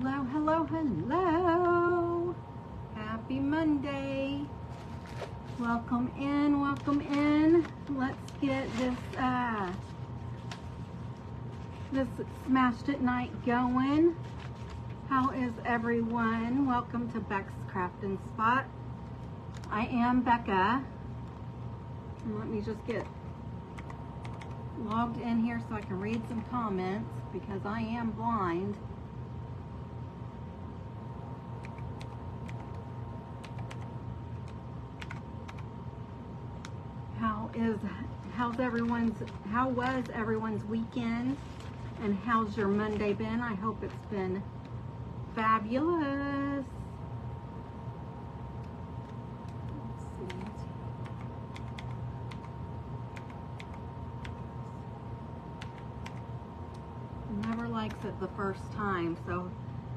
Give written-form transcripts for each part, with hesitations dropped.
Hello, hello, hello. Happy Monday. Welcome in, welcome in. Let's get this this Smashed at Night going. How is everyone? Welcome to Beck's Craft and Spot. I am Becca. And let me just get logged in here so I can read some comments because I am blind. How was everyone's weekend, and how's your Monday been? I hope it's been fabulous. Let's see. Never likes it the first time, so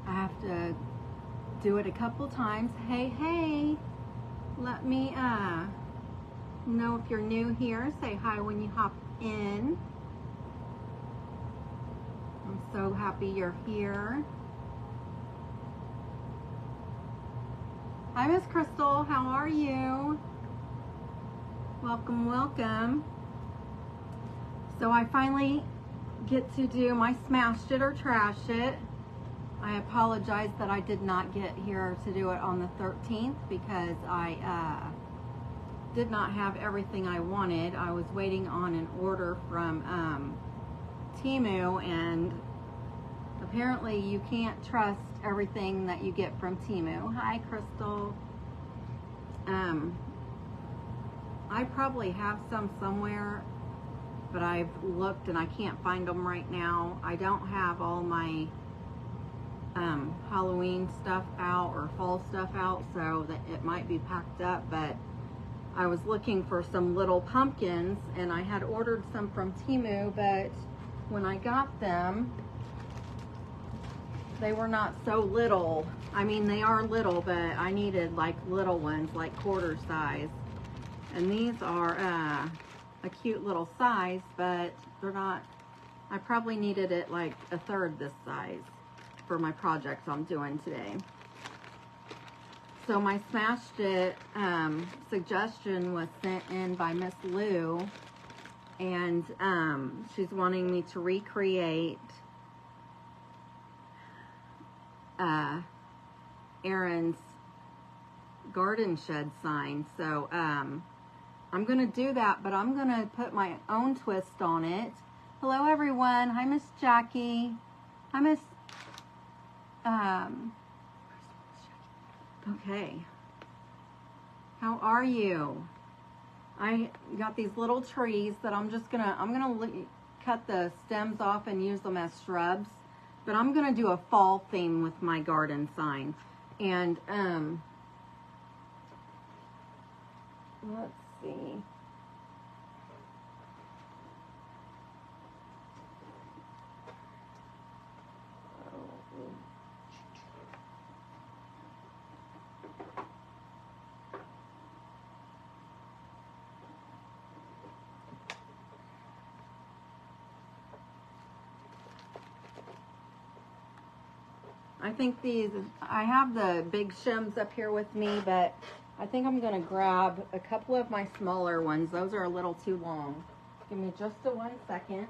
I have to do it a couple times. Hey, let me know if you're new here. Say hi when you hop in. I'm so happy you're here. Hi, Miss Crystal. How are you? Welcome, welcome. So I finally get to do my Smashed It or Trash It. I apologize that I did not get here to do it on the 13th because I did not have everything I wanted. I was waiting on an order from Temu, and apparently you can't trust everything that you get from Temu. Hi, Crystal. I probably have some somewhere, but I've looked and I can't find them right now. I don't have all my Halloween stuff out or fall stuff out, so that it might be packed up, but I was looking for some little pumpkins, and I had ordered some from Temu, but when I got them, they were not so little. I mean, they are little, but I needed like little ones, like quarter size. And these are a cute little size, but they're not, I probably needed it like a third this size for my projects I'm doing today. So my Smashed It suggestion was sent in by Miss Lou, and she's wanting me to recreate Aaron's garden shed sign. So I'm going to do that, but I'm going to put my own twist on it. Hello, everyone. Hi, Miss Jackie. Hi, Miss... Okay. How are you? I got these little trees that I'm gonna cut the stems off and use them as shrubs, but I'm gonna do a fall theme with my garden sign. And let's see. I think I have the big shims up here with me, but I think I'm going to grab a couple of my smaller ones. Those are a little too long. Give me just 1 second.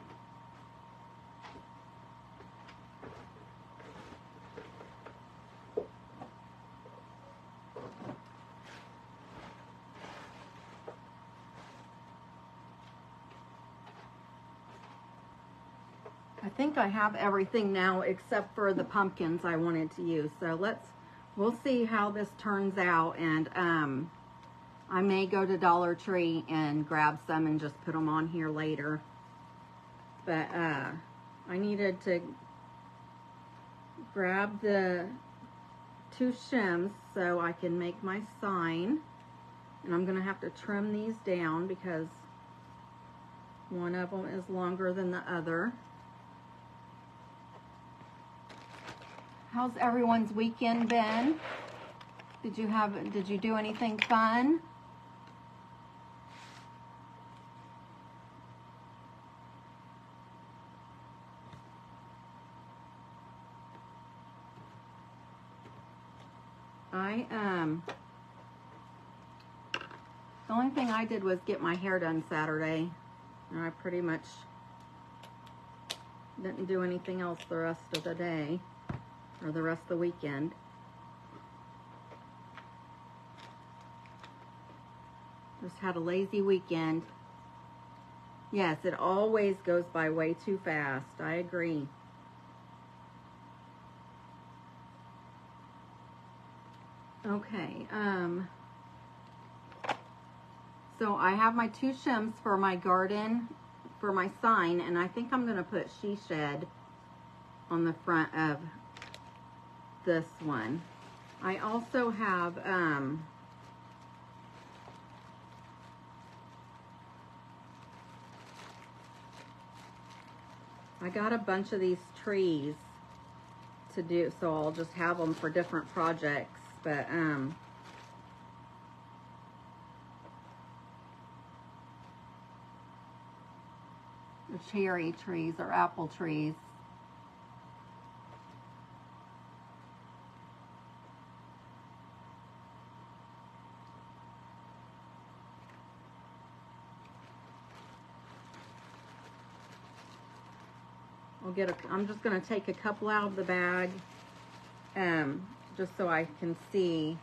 I think I have everything now except for the pumpkins I wanted to use. So we'll see how this turns out, and I may go to Dollar Tree and grab some and just put them on here later. But I needed to grab the 2 shims so I can make my sign, and I'm gonna have to trim these down because one of them is longer than the other. How's everyone's weekend been? Did you do anything fun? The only thing I did was get my hair done Saturday, and I pretty much didn't do anything else the rest of the day, or the rest of the weekend. Just had a lazy weekend. Yes, it always goes by way too fast. I agree. Okay, so I have my 2 shims for my garden, for my sign, and I think I'm going to put She Shed on the front of this one. I also have, I got a bunch of these trees to do, so I'll just have them for different projects, but, the cherry trees or apple trees. I'm just going to take a couple out of the bag, just so I can see.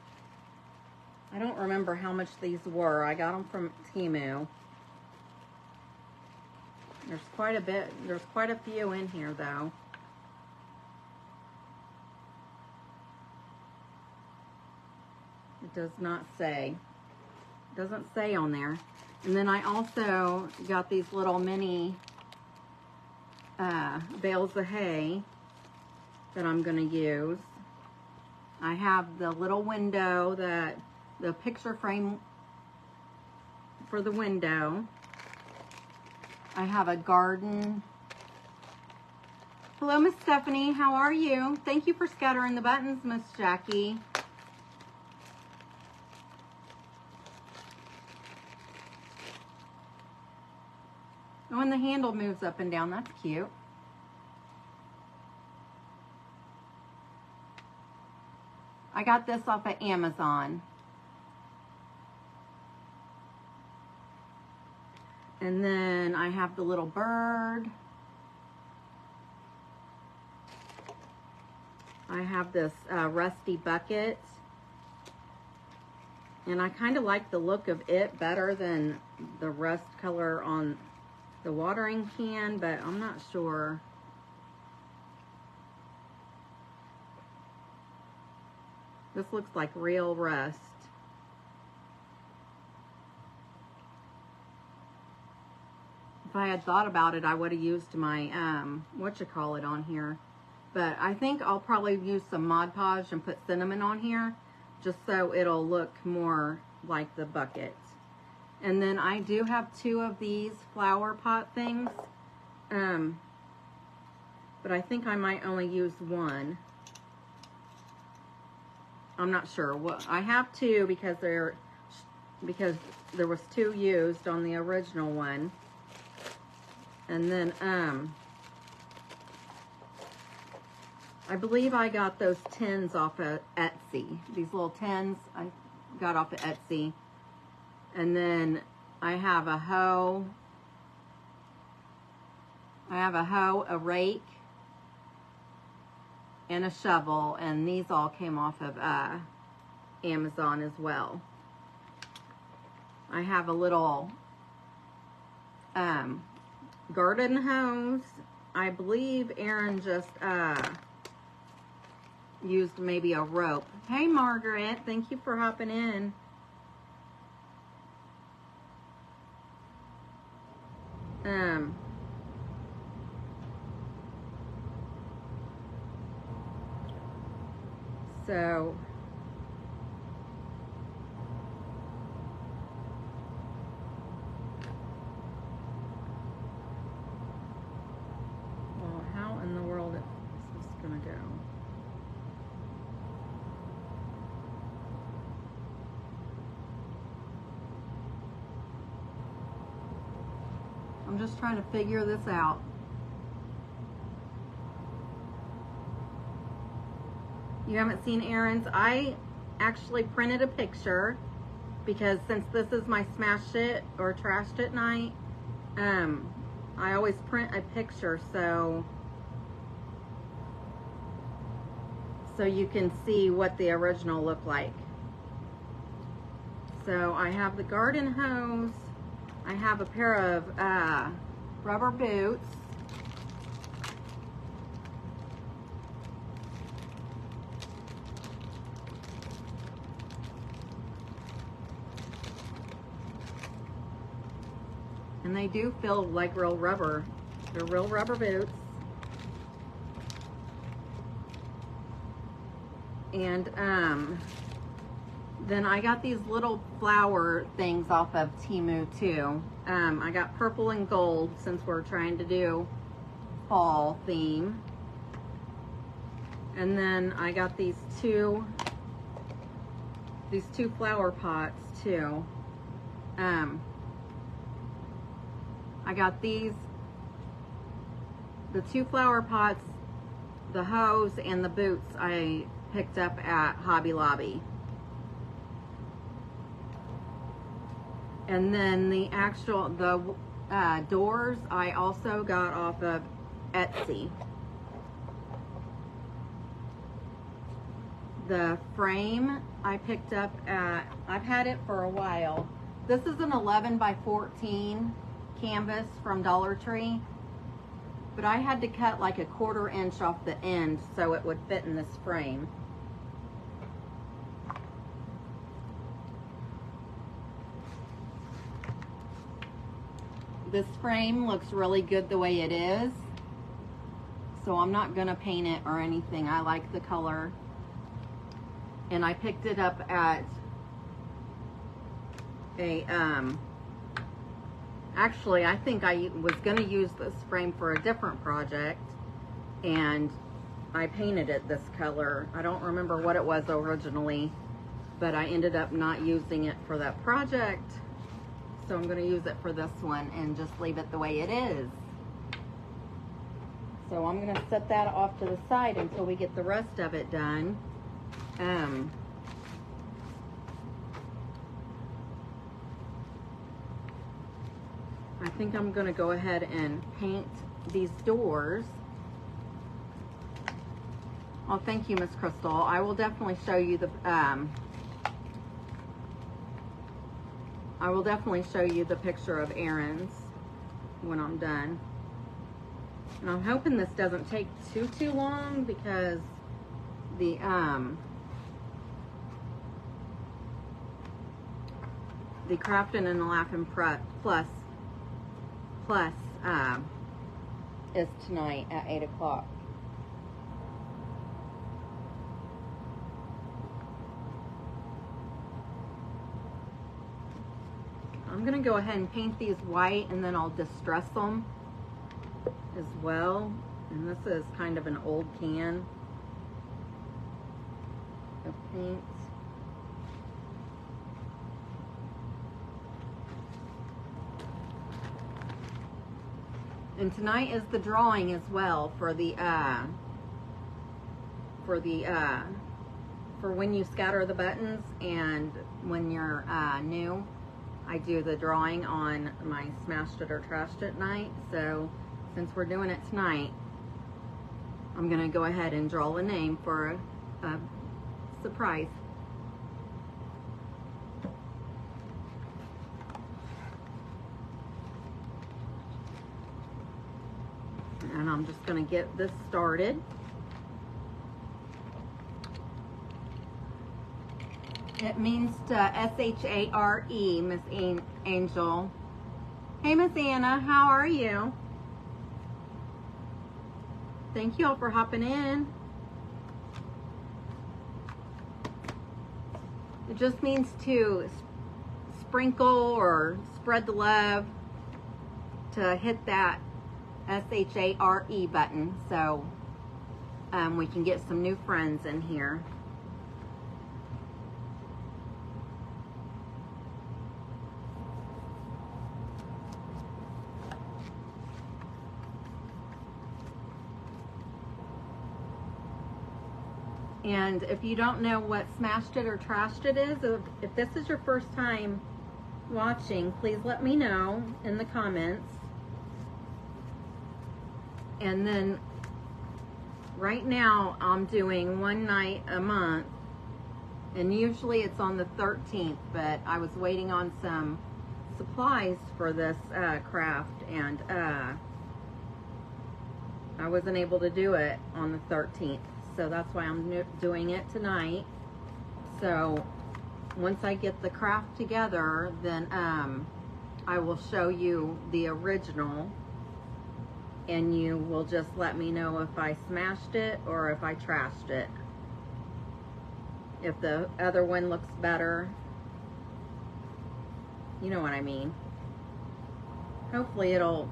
I don't remember how much these were. I got them from Temu. There's quite a bit. There's quite a few in here, though. It does not say. It doesn't say on there. And then I also got these little mini bales of hay that I'm going to use. I have the little window, the picture frame for the window. I have a garden. Hello, Miss Stephanie. How are you? Thank you for scattering the buttons, Miss Jackie. Oh, and the handle moves up and down. That's cute. I got this off of Amazon. And then I have the little bird. I have this rusty bucket. And I kind of like the look of it better than the rust color on the watering can, but I'm not sure. This looks like real rust. If I had thought about it, I would have used my, whatchamacallit on here. But I think I'll probably use some Mod Podge and put cinnamon on here, just so it'll look more like the bucket. And then I do have 2 of these flower pot things. But I think I might only use 1. I'm not sure. Well, I have 2 because there was 2 used on the original one. And then I believe I got those tins off of Etsy. These little tins I got off of Etsy. And then I have a hoe. I have a hoe, a rake, and a shovel. And these all came off of Amazon as well. I have a little garden hose. I believe Erin just used maybe a rope. Hey Margaret, thank you for hopping in. So well, how in the world is this gonna go? I'm just trying to figure this out. You haven't seen Erin's? I actually printed a picture because since this is my smashed it or trashed it night, I always print a picture so you can see what the original looked like. So I have the garden hose, I have a pair of rubber boots, and they do feel like real rubber. They're real rubber boots. And then I got these little flower things off of Temu too. I got purple and gold since we're trying to do fall theme. And then I got these two flower pots too. I got the 2 flower pots, the hose, and the boots I picked up at Hobby Lobby. And then the doors I also got off of Etsy. The frame I picked up at, I've had it for a while. This is an 11 by 14 canvas from Dollar Tree, but I had to cut like a 1/4 inch off the end so it would fit in this frame. This frame looks really good the way it is, so I'm not gonna paint it or anything. I like the color, and I picked it up at a actually I think I was gonna use this frame for a different project, and I painted it this color. I don't remember what it was originally, but I ended up not using it for that project. So I'm going to use it for this one and just leave it the way it is. So I'm going to set that off to the side until we get the rest of it done. I think I'm going to go ahead and paint these doors. Oh, thank you, Miss Crystal. I will definitely show you the picture of Aaron's when I'm done. And I'm hoping this doesn't take too long because the Craftin' and Laughin' Plus is tonight at 8 o'clock. I'm gonna go ahead and paint these white, and then I'll distress them as well. And this is kind of an old can of paint. And tonight is the drawing as well for when you scatter the buttons, and when you're new, I do the drawing on my Smashed It or Trashed It night. So since we're doing it tonight, I'm gonna go ahead and draw a name for a surprise. And I'm just gonna get this started. It means to S-H-A-R-E, Miss Angel. Hey, Miss Anna, how are you? Thank you all for hopping in. It just means to sprinkle or spread the love, to hit that S-H-A-R-E button so we can get some new friends in here. And if you don't know what smashed it or trashed it is, if this is your first time watching, please let me know in the comments. And then right now I'm doing one night a month, and usually it's on the 13th, but I was waiting on some supplies for this craft, and I wasn't able to do it on the 13th, so that's why I'm doing it tonight. So once I get the craft together, then I will show you the original, and you will just let me know if I smashed it or if I trashed it. If the other one looks better, you know what I mean. Hopefully it'll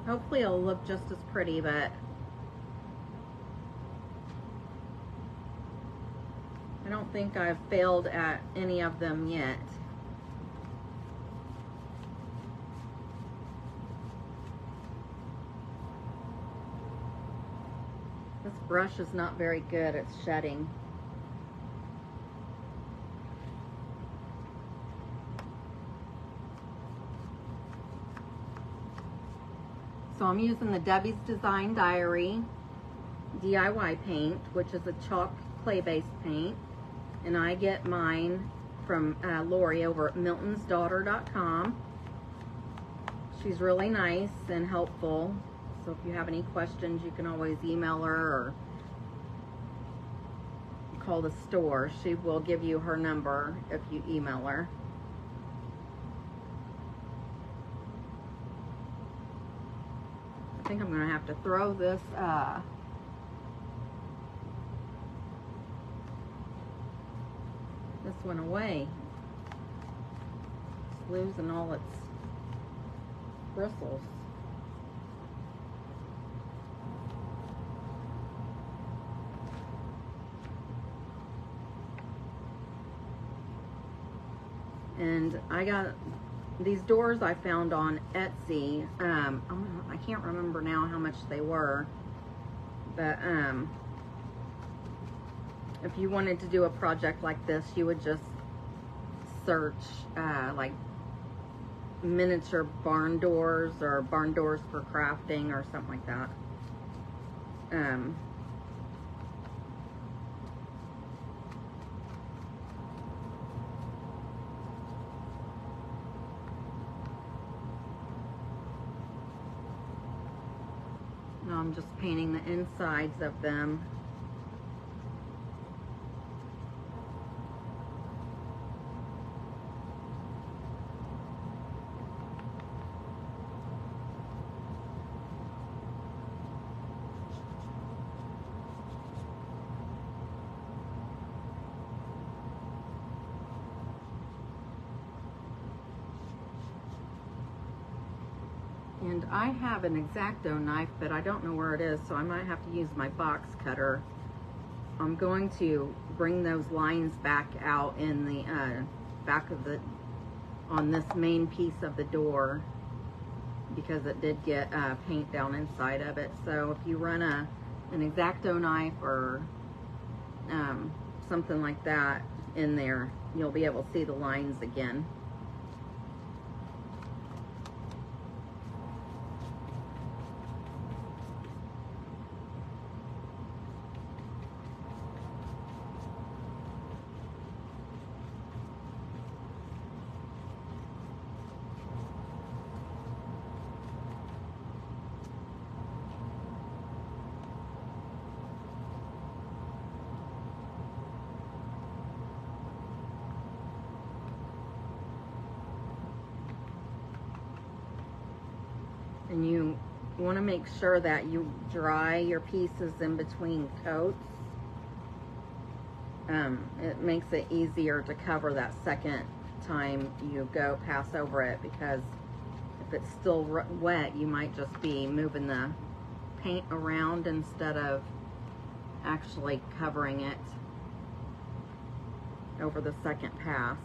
look just as pretty, but I don't think I've failed at any of them yet. This brush is not very good at shedding. So I'm using the Debbie's Design Diary DIY paint, which is a chalk clay-based paint. And I get mine from Lori over at miltonsdaughter.com. She's really nice and helpful. So if you have any questions, you can always email her or call the store. She will give you her number if you email her. I think I'm going to have to throw this one away. It's losing all its bristles. And I got these doors I found on Etsy. I can't remember now how much they were, but if you wanted to do a project like this, you would just search like miniature barn doors or barn doors for crafting or something like that. Now I'm just painting the insides of them. And I have an X-Acto knife, but I don't know where it is, so I might have to use my box cutter. I'm going to bring those lines back out in the back of the, on this main piece of the door, because it did get paint down inside of it. So if you run an X-Acto knife or something like that in there, you'll be able to see the lines again. And you want to make sure that you dry your pieces in between coats. It makes it easier to cover that second time you go pass over it, because if it's still wet, you might just be moving the paint around instead of actually covering it over the second pass.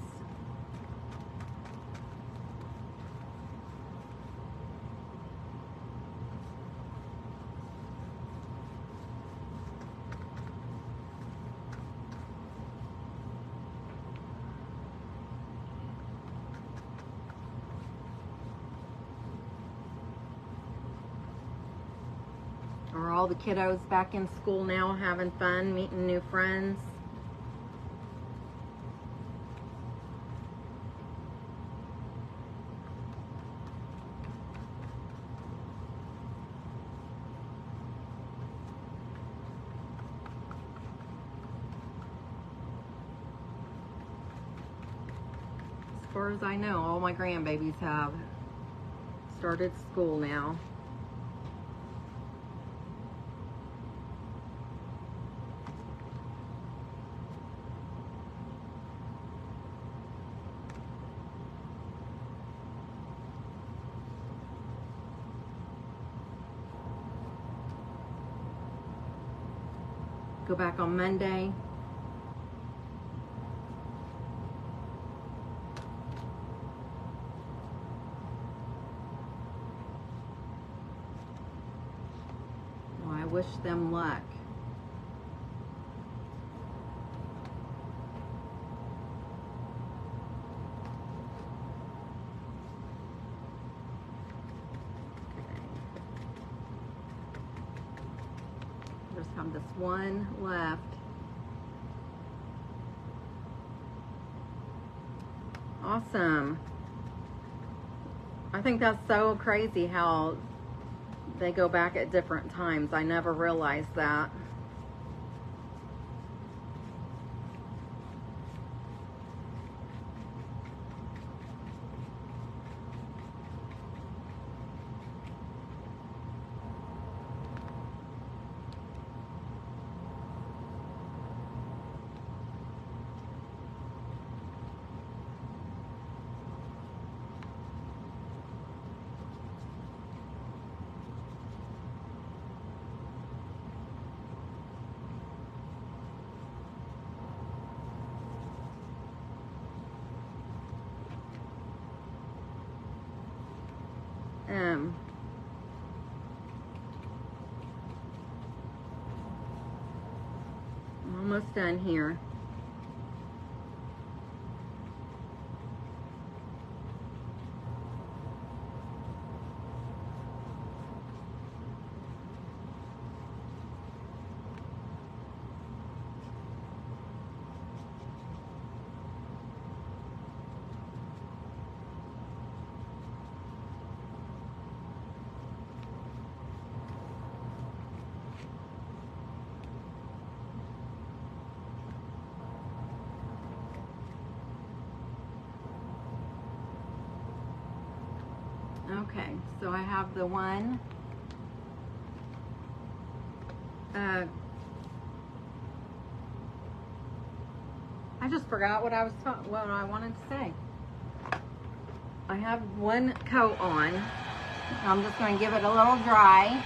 all the kiddos back in school now, having fun, meeting new friends. As far as I know, all my grandbabies have started school now. Go back on Monday. Well, I wish them luck. Just have this one left. Awesome. I think that's so crazy how they go back at different times. I never realized that. I'm almost done here. Okay, so I have the one. I just forgot what I wanted to say. I have one coat on. I'm just going to give it a little dry.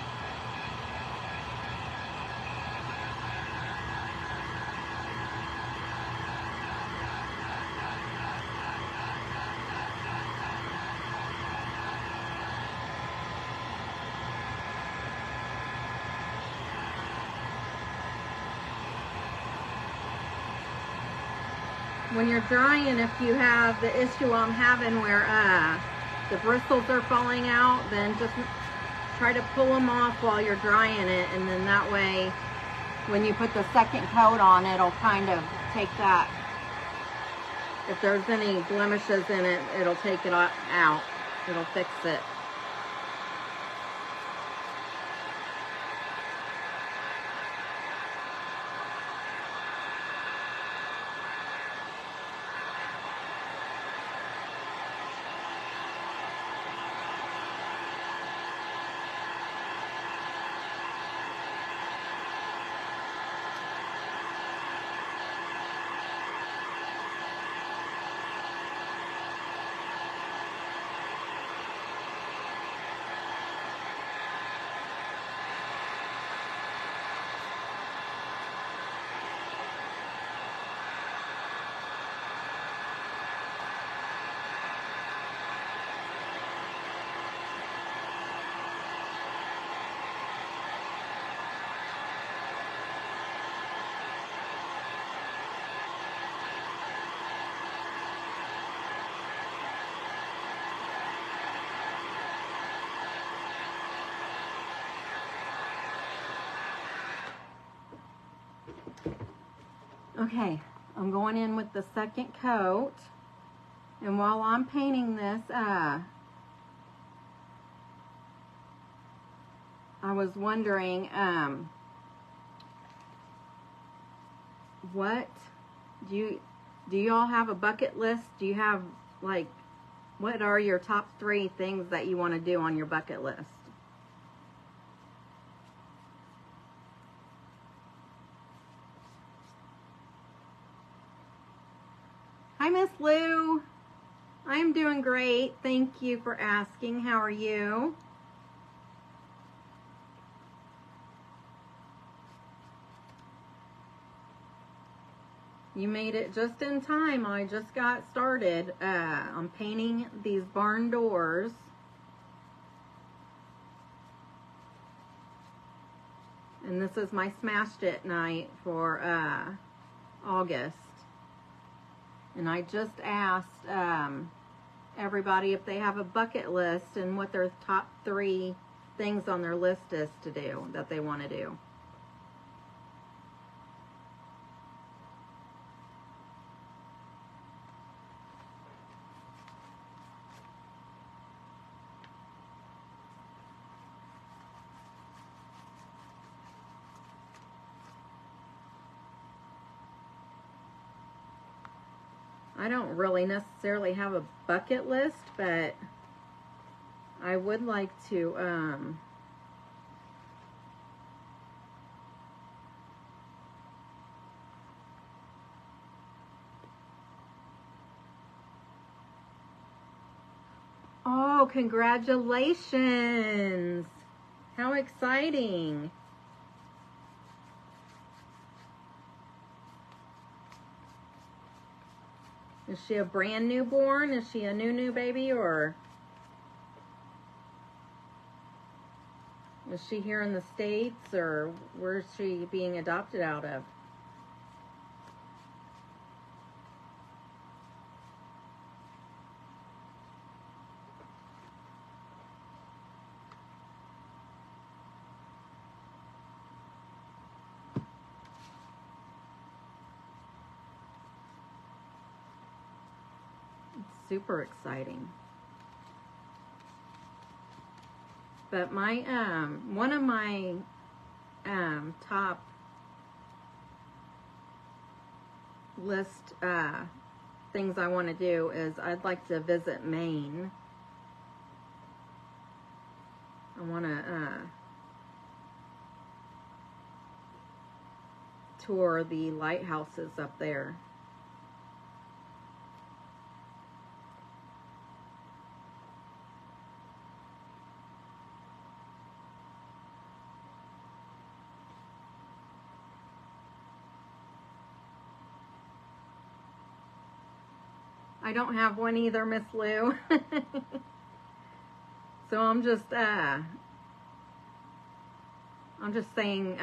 When you're drying, if you have the issue I'm having where the bristles are falling out, then just try to pull them off while you're drying it, and then that way when you put the second coat on, it'll kind of take that. If there's any blemishes in it, it'll take it out. It'll fix it. Okay, I'm going in with the second coat. And while I'm painting this, I was wondering, what do you all have a bucket list? Do you have, like, what are your top 3 things that you want to do on your bucket list? Hi, Miss Lou. I'm doing great. Thank you for asking. How are you? You made it just in time. I just got started. I'm painting these barn doors. And this is my smashed it night for August. And I just asked everybody if they have a bucket list and what their top 3 things on their list is to do, that they want to do. I don't really necessarily have a bucket list, but I would like to oh, congratulations! How exciting! Is she a brand newborn? Is she a new baby, or is she here in the States, or where's she being adopted out of? It's super exciting. But my one of my top list things I want to do is I'd like to visit Maine. I want to tour the lighthouses up there. I don't have one either, Miss Lou. So I'm just saying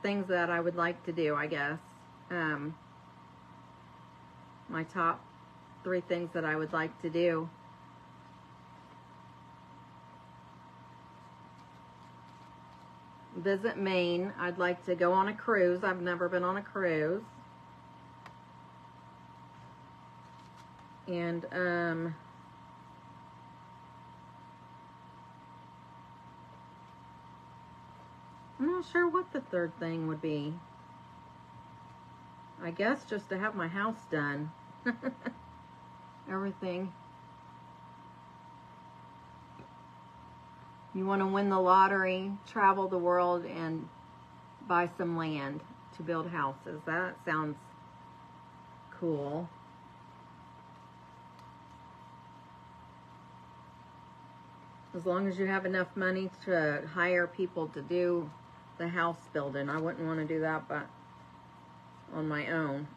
things that I would like to do, I guess. My top 3 things that I would like to do. Visit Maine. I'd like to go on a cruise. I've never been on a cruise. And I'm not sure what the 3rd thing would be. I guess just to have my house done. Everything. You want to win the lottery, travel the world, and buy some land to build houses. That sounds cool. As long as you have enough money to hire people to do the house building. I wouldn't want to do that but on my own.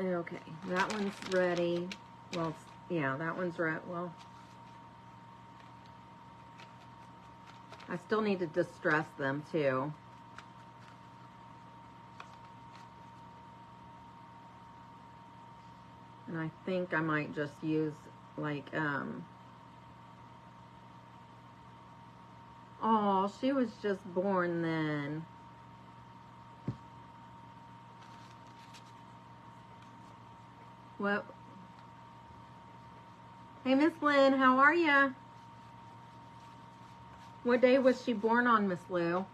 Okay, that one's ready. Well, yeah, that one's ready. Well, I still need to distress them too. And I think I might just use like, oh, she was just born then. What? Hey, Miss Lynn, how are ya? What day was she born on, Miss Lou?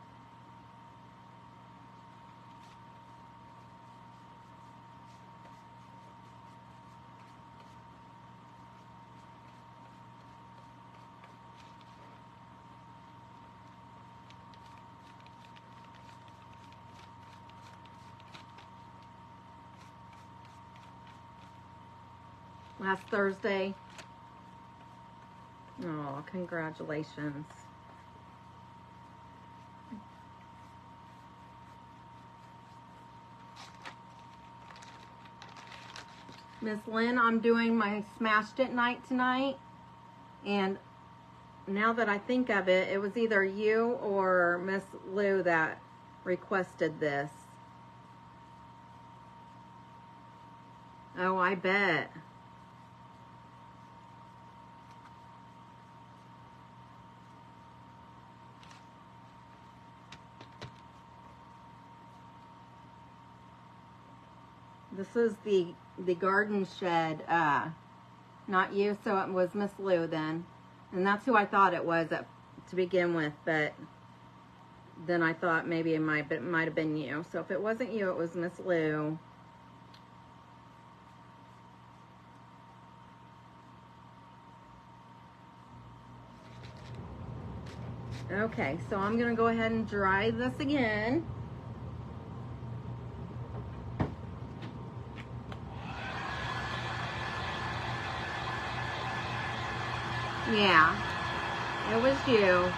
Last Thursday. Oh, congratulations. Miss Lynn, I'm doing my Smashed It night tonight. And now that I think of it, it was either you or Miss Lou that requested this. Oh, I bet. This is the garden shed, not you, so it was Miss Lou then. And that's who I thought it was to begin with, but then I thought maybe it might have been you. So if it wasn't you, it was Miss Lou. Okay, so I'm gonna go ahead and dry this again. Yeah, it was you.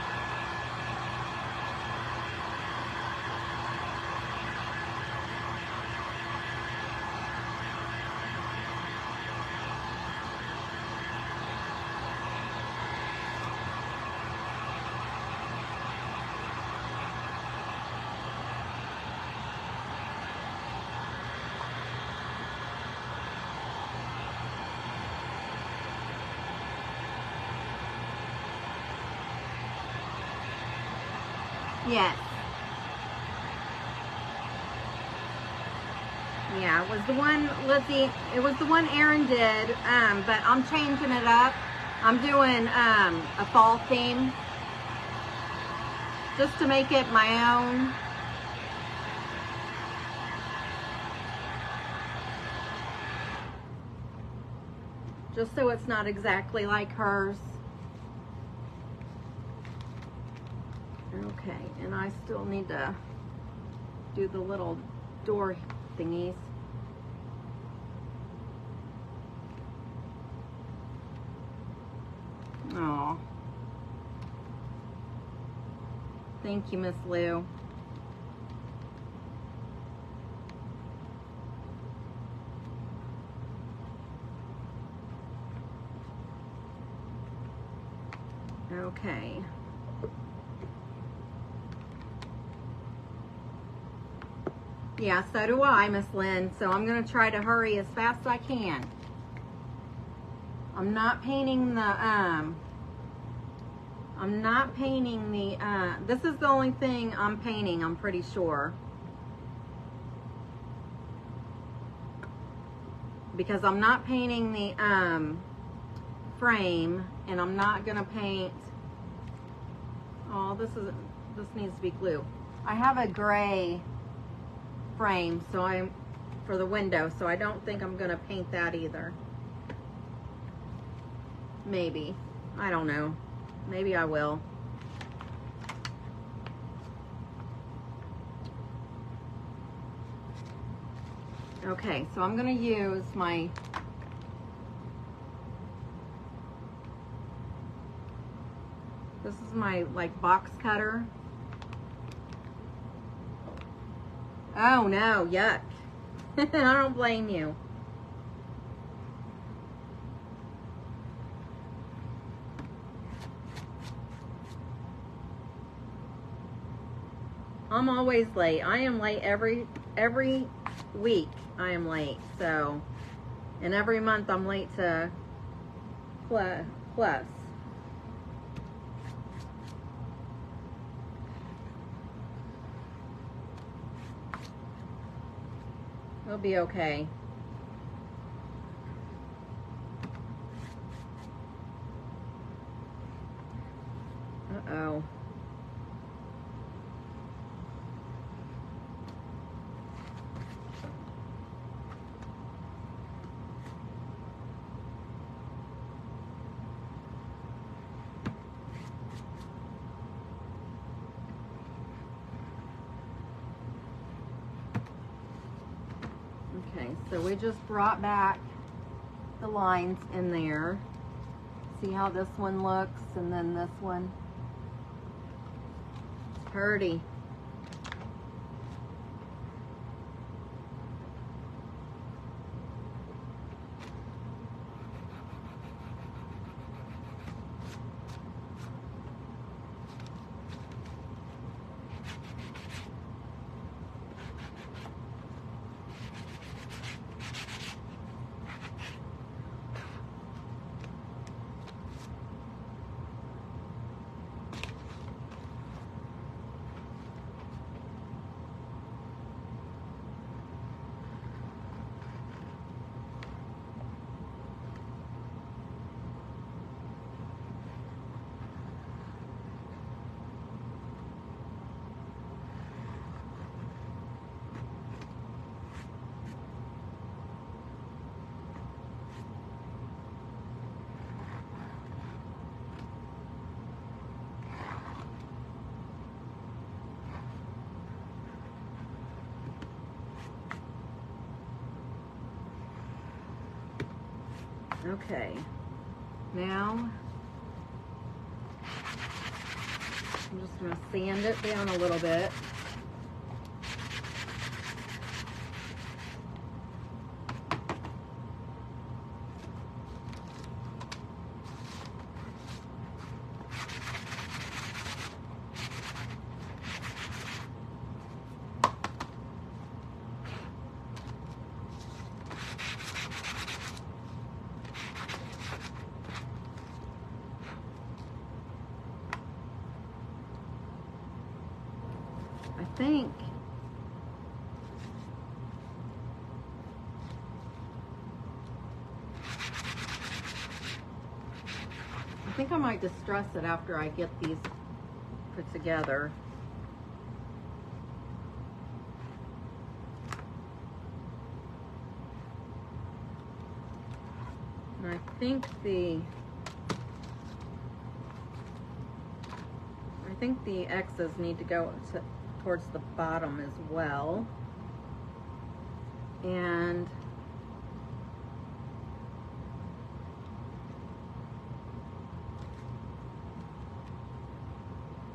Yes. Yeah, it was the one, Lizzie, it was the one Erin did, but I'm changing it up. I'm doing a fall theme just to make it my own. Just so it's not exactly like hers. Okay, and I still need to do the little door thingies. Oh, thank you, Miss Lou. Okay. Yeah, so do I, Miss Lynn. So I'm going to try to hurry as fast as I can. I'm not painting the, this is the only thing I'm painting, I'm pretty sure. Because I'm not painting the, frame, and I'm not going to paint, oh, this needs to be glue. I have a gray frame, so I'm for the window, so I don't think I'm gonna paint that either. Maybe, I don't know, maybe I will. Okay, so I'm gonna use my this is my like box cutter. Oh no, yuck. I don't blame you. I'm always late. I am late every week. I am late, so And every month I'm late to plus. We'll be okay. Uh-oh. Okay, so we just brought back the lines in there. See how this one looks, and then this one. It's pretty. Okay, now I'm just going to sand it down a little bit. I think I might distress it after I get these put together. And I think the X's need to go towards the bottom as well. And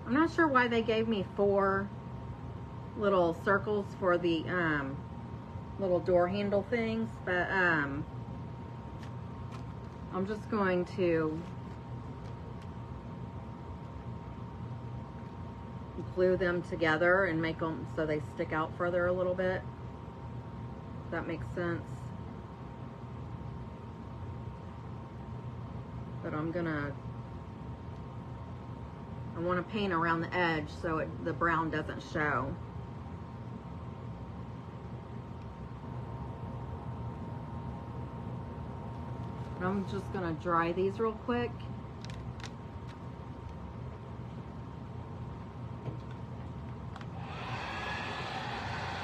I'm not sure why they gave me 4 little circles for the little door handle things, but I'm just going to glue them together and make them so they stick out further a little bit. If that makes sense. But I want to paint around the edge so the brown doesn't show. I'm just going to dry these real quick.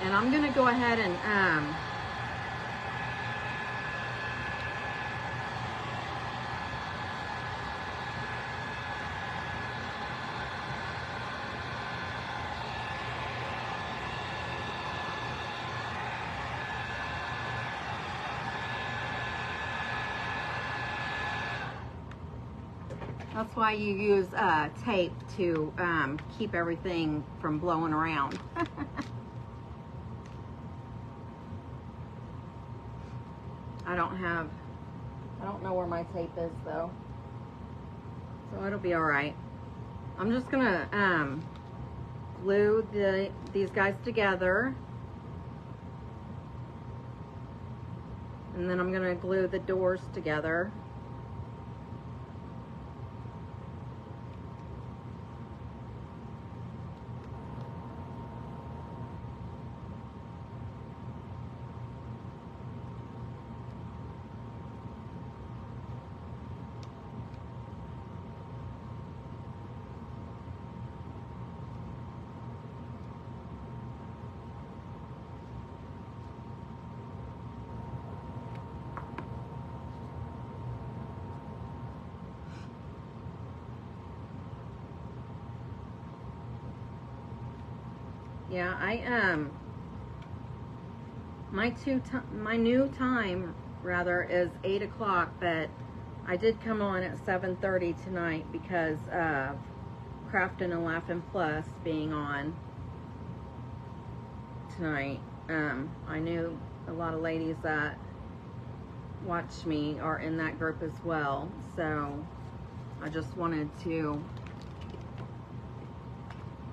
And I'm going to go ahead and that's why you use tape to keep everything from blowing around. I don't know where my tape is though, so it'll be all right. I'm just gonna glue these guys together. And then I'm going to glue the doors together. Yeah, my new time rather is 8 o'clock, but I did come on at 7:30 tonight because of Craftin' and Laughin' Plus being on tonight. I knew a lot of ladies that watch me are in that group as well, so I just wanted to,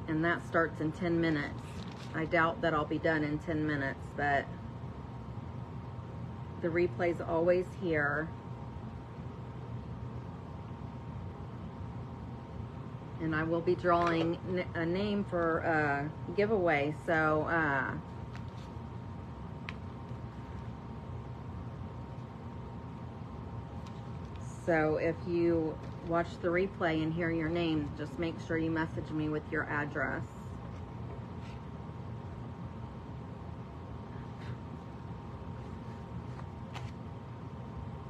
and that starts in 10 minutes. I doubt that I'll be done in 10 minutes, but the replay's always here. And I will be drawing a name for a giveaway, so if you watch the replay and hear your name, just make sure you message me with your address.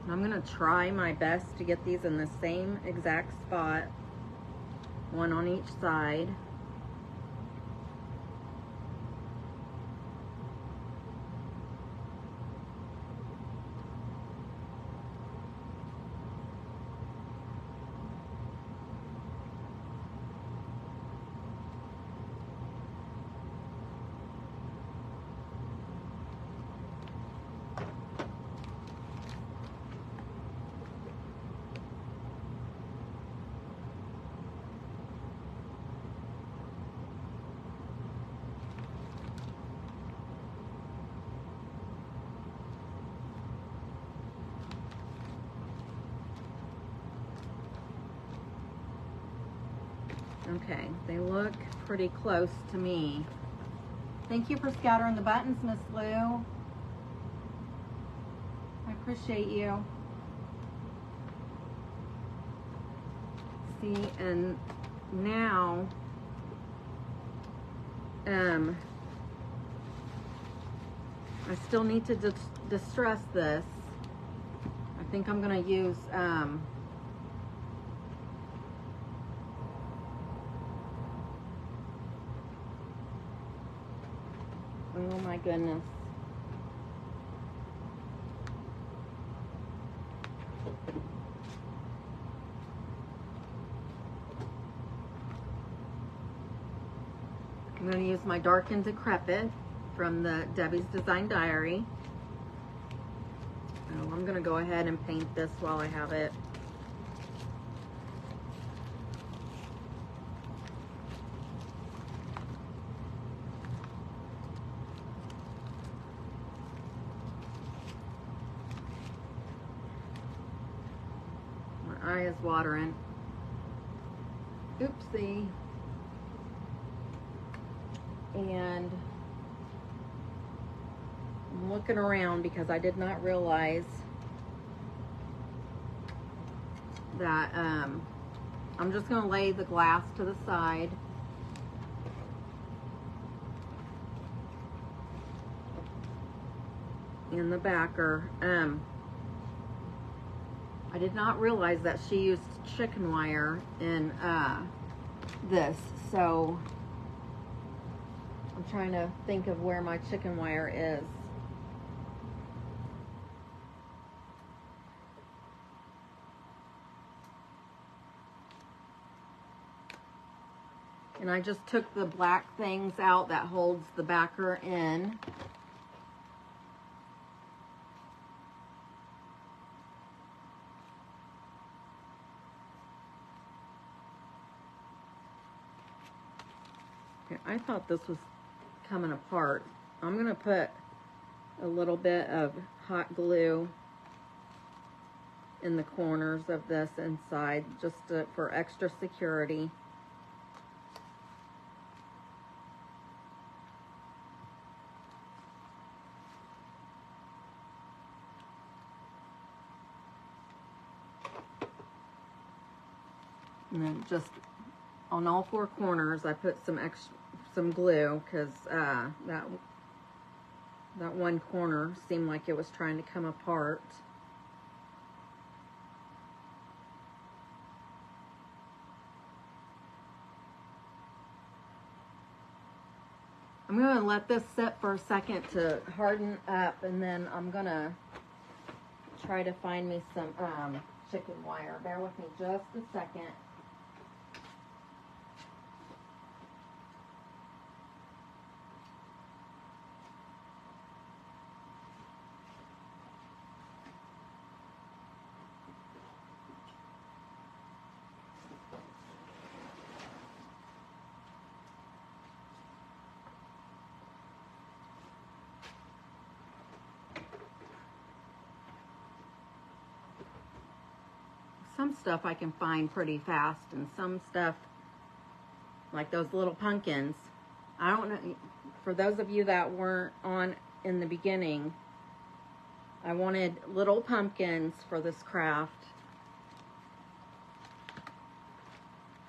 I'm gonna try my best to get these in the same exact spot, one on each side. Okay, they look pretty close to me. Thank you for scattering the buttons, Miss Lou. I appreciate you. See, and now, I still need to distress this. I think I'm gonna use, oh my goodness. I'm going to use my Dark and Decrepit from the Debbie's Design Diary. Oh, I'm going to go ahead and paint this while I have it. My eye is watering. Oopsie. And I'm looking around because I did not realize that I'm just going to lay the glass to the side. In the backer. I did not realize that she used chicken wire in this, so I'm trying to think of where my chicken wire is. And I just took the black things out that holds the backer in. Okay, I thought this was coming apart. I'm gonna put a little bit of hot glue in the corners of this inside, just for extra security. And then just on all four corners, I put some glue, because that one corner seemed like it was trying to come apart. I'm going to let this sit for a second to harden up, and then I'm going to try to find me some chicken wire. Bear with me just a second. Some stuff I can find pretty fast, and some stuff, like those little pumpkins, I don't know, for those of you that weren't on in the beginning, I wanted little pumpkins for this craft,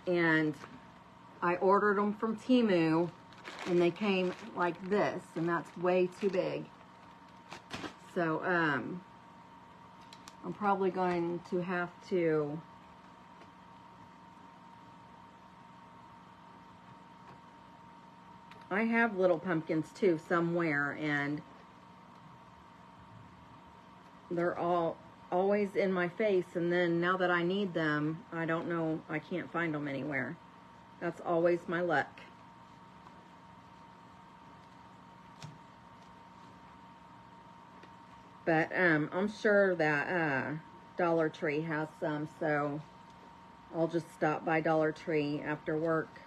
and I ordered them from Temu, and they came like this, and that's way too big. So, I'm probably going to have to I have little pumpkins too somewhere, and they're always in my face, and then now that I need them, I don't know, I can't find them anywhere. That's always my luck. But I'm sure that Dollar Tree has some, so I'll just stop by Dollar Tree after work.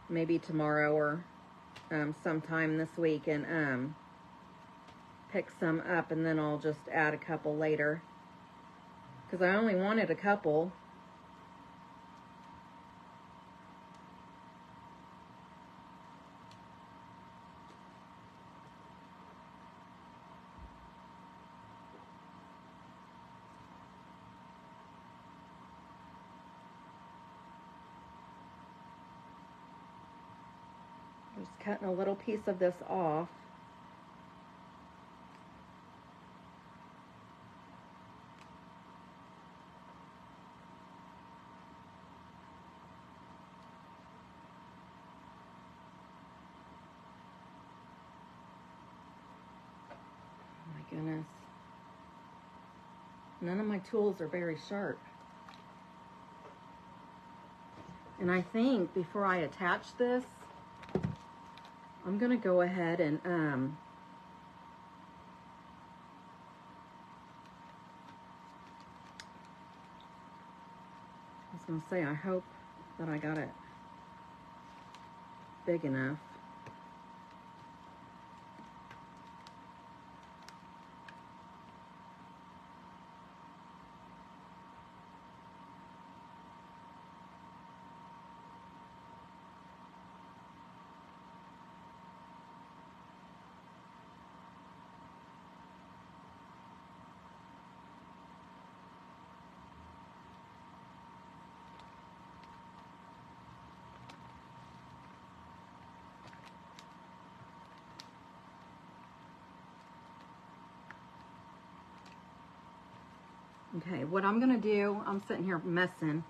Maybe tomorrow or sometime this week, and pick some up, and then I'll just add a couple later. Because I only wanted a couple. Just cutting a little piece of this off. Oh my goodness. None of my tools are very sharp. And I think before I attach this, I'm going to go ahead and I was going to say, I hope that I got it big enough. Okay, what I'm gonna do, I'm sitting here messing,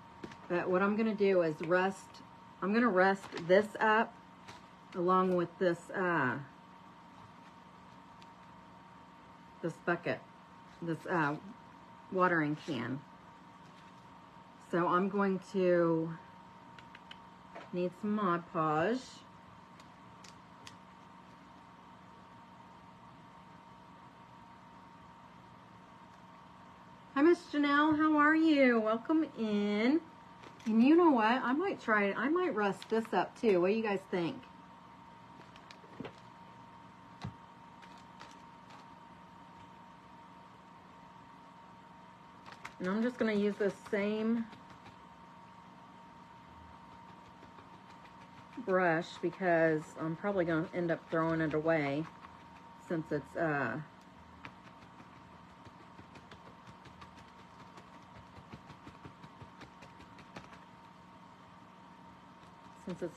but what I'm gonna do is I'm gonna rest this up along with this this bucket, this watering can. So I'm going to need some Mod Podge. Hi, Miss Janelle, how are you? Welcome in. And you know what? I might rest this up too. What do you guys think? And I'm just going to use this same brush because I'm probably going to end up throwing it away since it's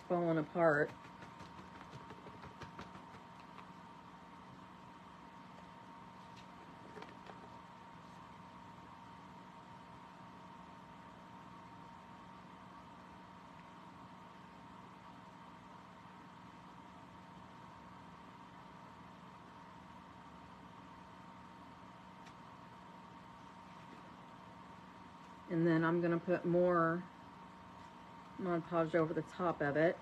falling apart. And then I'm going to put more Mod Podge over the top of it.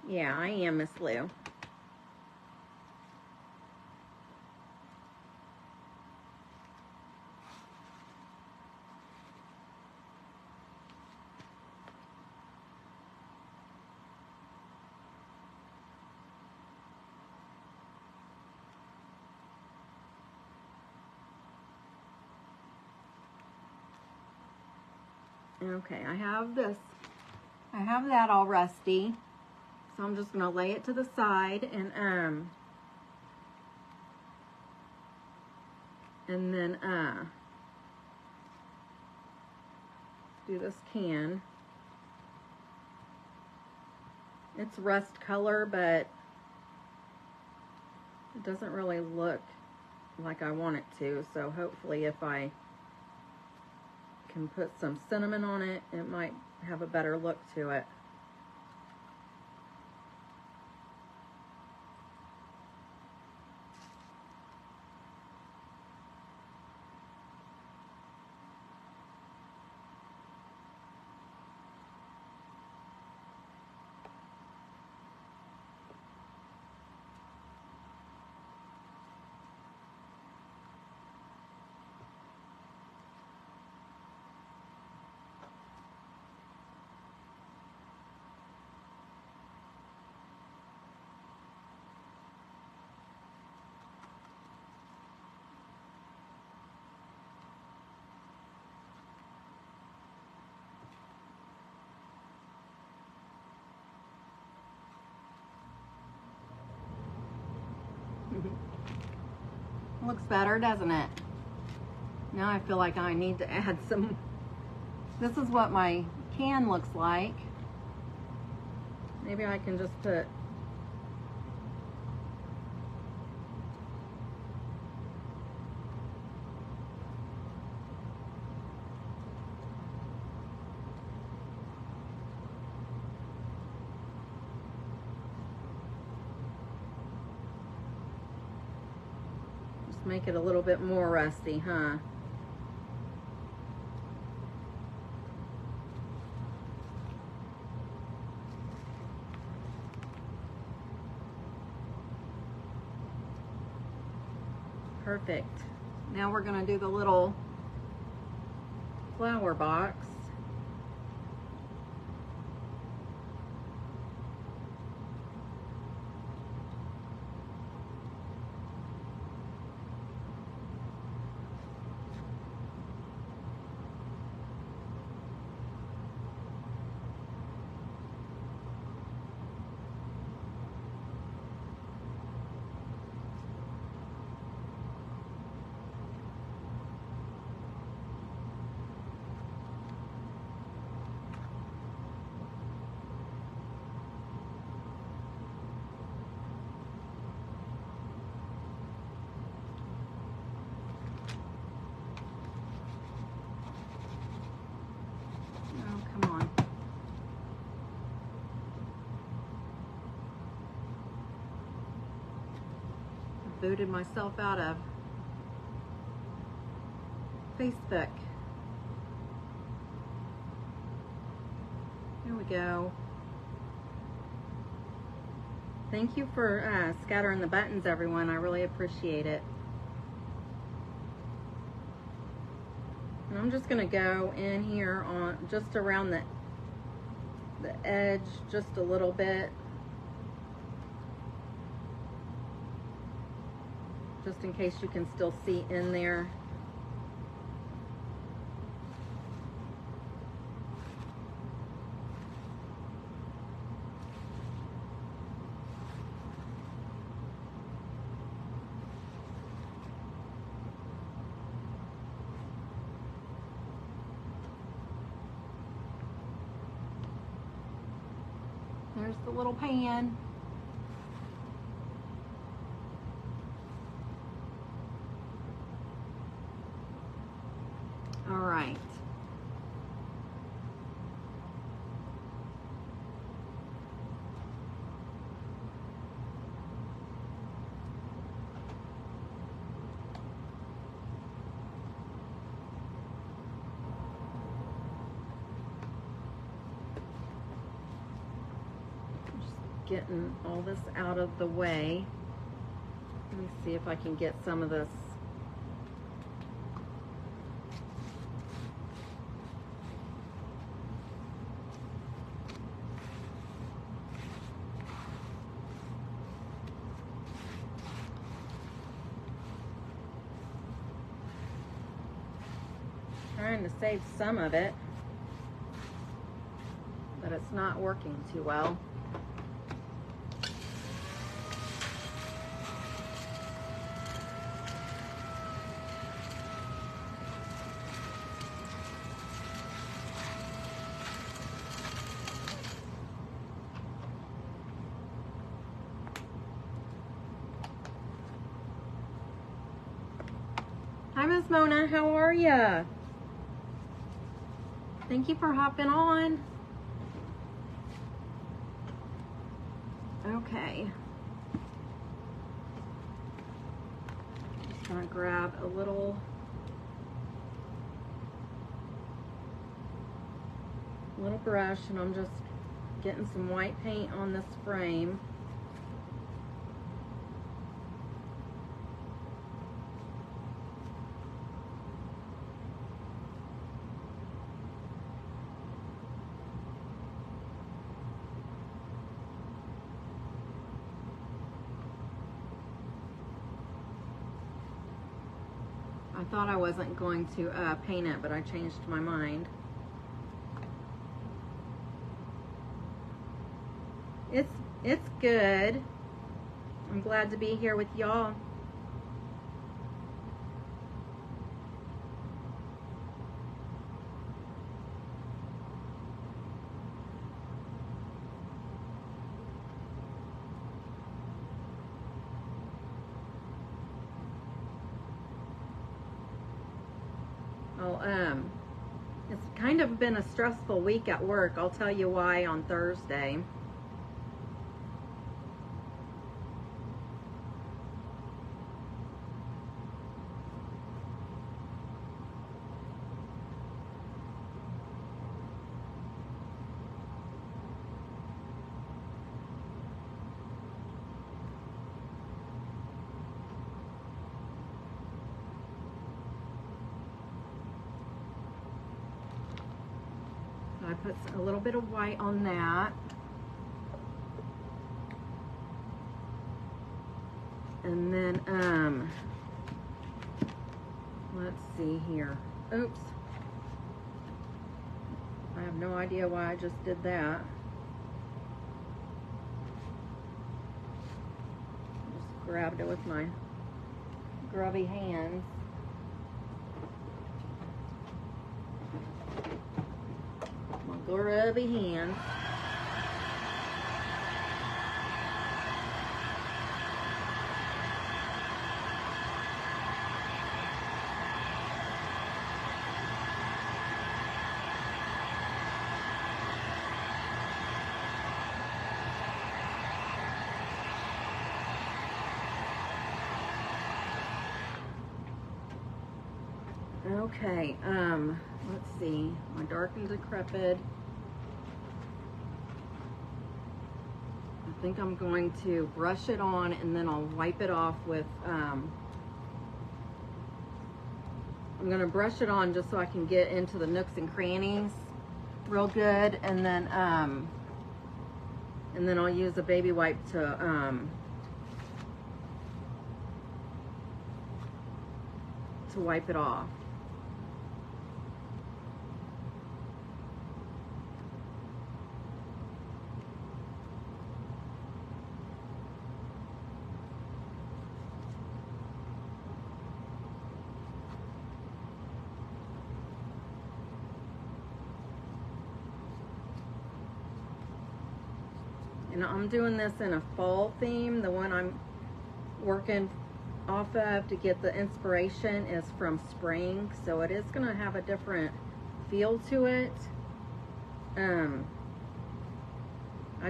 Yeah, I am Miss Lou. Okay, I have that all rusty. So I'm just gonna lay it to the side and then do this can. It's rust color, but it doesn't really look like I want it to. So hopefully if I can put some cinnamon on it, it might have a better look to it. Looks better, doesn't it? Now I feel like I need to add some. This is what my can looks like. Maybe I can just put make it a little bit more rusty, huh? Perfect. Now we're going to do the little flower box. Booted myself out of Facebook. There we go. Thank you for scattering the buttons, everyone. I really appreciate it. And I'm just going to go in here on just around the edge just a little bit, just in case you can still see in there. There's the little pan. All right. Getting all this out of the way. Let me see if I can get some of this. Trying to save some of it, but it's not working too well. Hi, Miss Mona, how are ya? Thank you for hopping on. Okay. Just gonna grab a little brush, and I'm just getting some white paint on this frame. I thought I wasn't going to paint it, but I changed my mind. It's good. I'm glad to be here with y'all. It's kind of been a stressful week at work. I'll tell you why on Thursday. I put a little bit of white on that. And then, let's see here. Oops. I have no idea why I just did that. Just grabbed it with my grubby hands. Grubby hands. Okay, let's see. My dark and decrepit. I think I'm going to brush it on and then I'll wipe it off with, I'm going to brush it on just so I can get into the nooks and crannies real good, and then I'll use a baby wipe to wipe it off. And I'm doing this in a fall theme. The one I'm working off of to get the inspiration is from spring, so it is going to have a different feel to it. I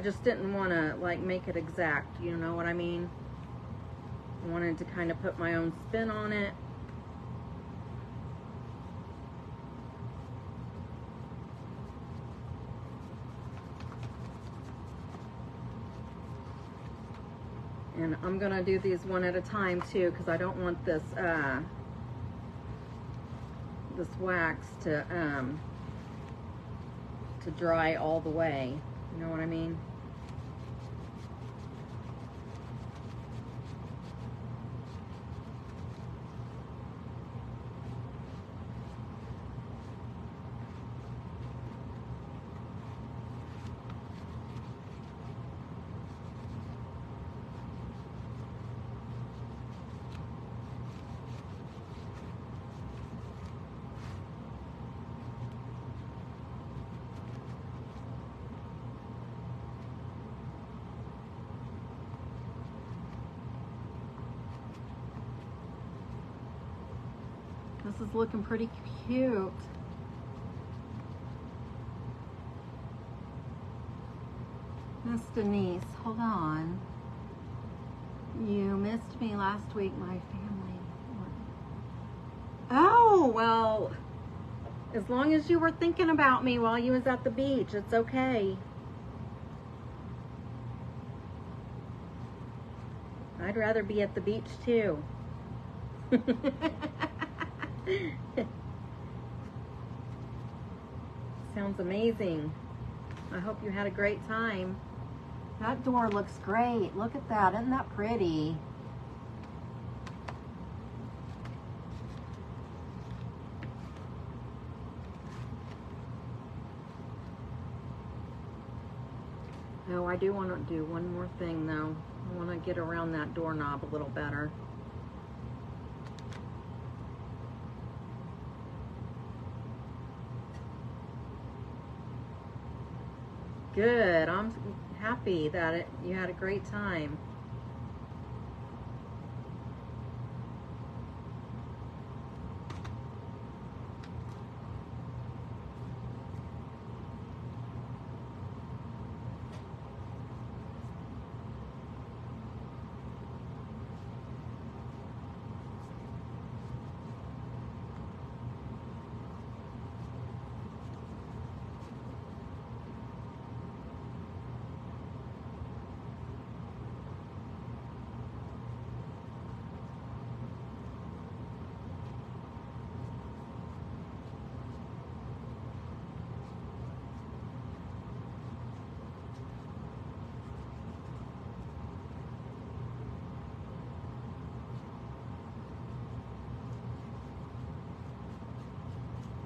just didn't want to like make it exact, you know what I mean? I wanted to kind of put my own spin on it. And I'm gonna do these one at a time too, because I don't want this this wax to dry all the way. You know what I mean? This is looking pretty cute. Miss Denise, hold on. You missed me last week, my family. Oh, well, as long as you were thinking about me while you was at the beach, it's okay. I'd rather be at the beach too. Sounds amazing. I hope you had a great time. That door looks great. Look at that. Isn't that pretty? Oh, I do want to do one more thing though. I want to get around that doorknob a little better. Good. I'm happy that you had a great time.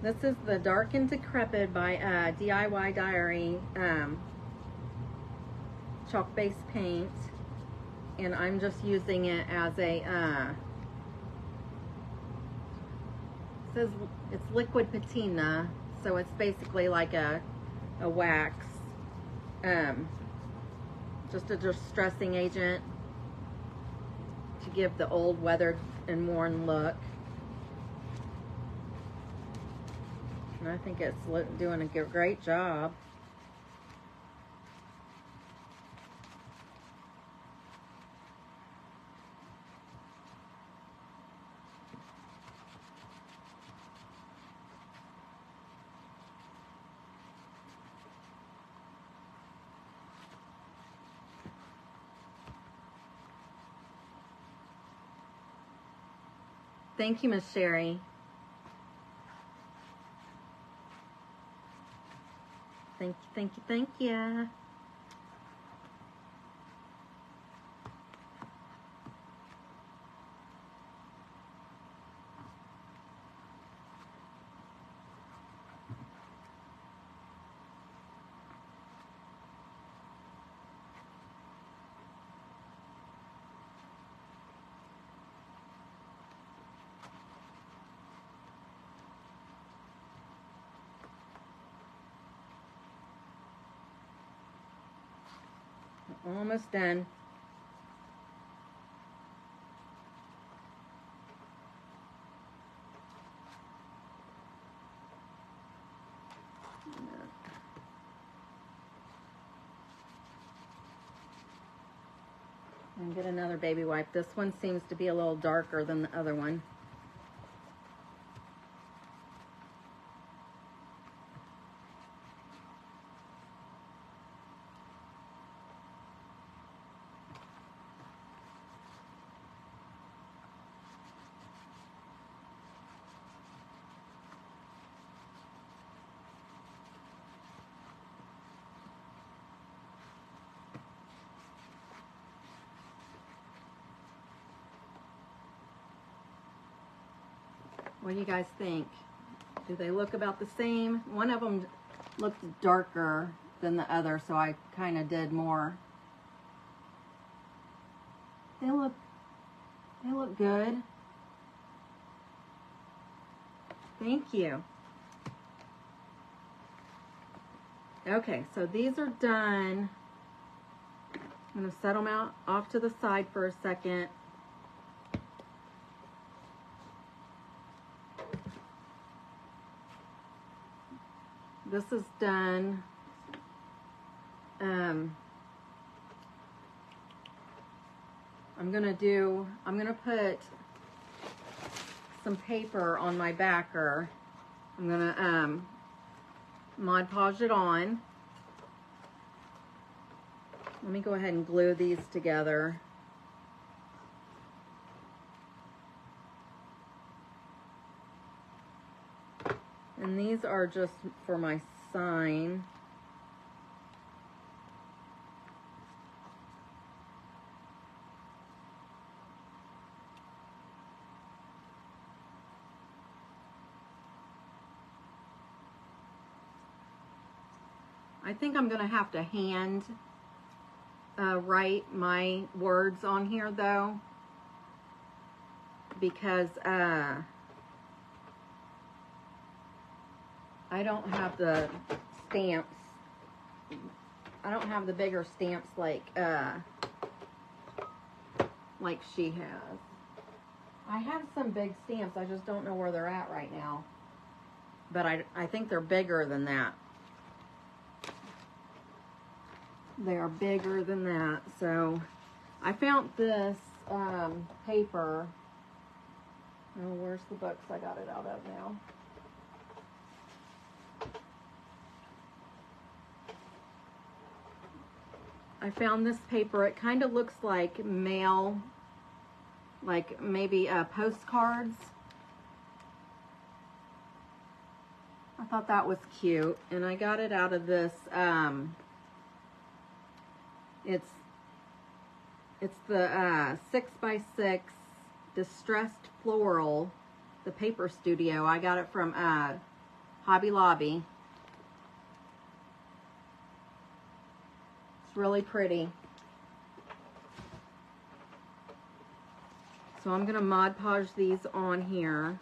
This is the Dark and Decrepit by DIY Diary chalk base paint, and I'm just using it as a it says it's liquid patina, so it's basically like a wax, just a distressing agent to give the old weathered and worn look. And I think it's doing a great job. Thank you, Miss Sherry. Thank you, thank you, thank you. Almost done. And get another baby wipe. This one seems to be a little darker than the other one. What do you guys think? Do they look about the same? One of them looked darker than the other, so I kind of did more. They look good. Thank you. Okay, so these are done. I'm going to set them out off to the side for a second. This is done. I'm gonna put some paper on my backer. I'm gonna Mod Podge it on. Let me go ahead and glue these together. And these are just for my sign. I think I'm gonna have to hand write my words on here though, because I don't have the stamps. I don't have the bigger stamps like she has. I have some big stamps. I just don't know where they're at right now. But I think they're bigger than that. They are bigger than that. So I found this paper. Oh, where's the books I got it out of now? I found this paper. It kind of looks like mail, like maybe postcards. I thought that was cute, and I got it out of this. It's the 6x6 distressed floral, the paper studio. I got it from Hobby Lobby. It's really pretty. So I'm gonna Mod Podge these on here.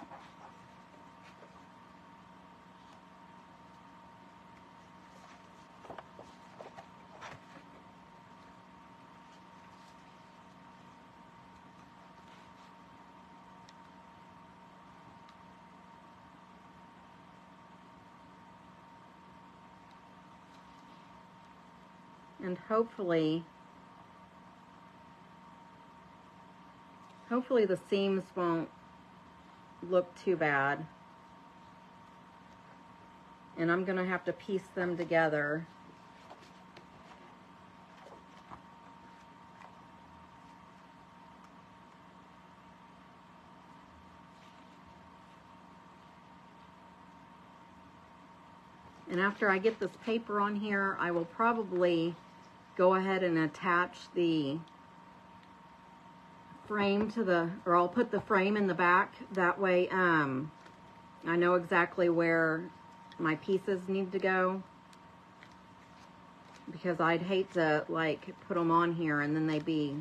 And hopefully the seams won't look too bad. And I'm gonna have to piece them together. And after I get this paper on here, I will probably go ahead and attach the frame to the, or I'll put the frame in the back. That way I know exactly where my pieces need to go, because I'd hate to like put them on here and then they be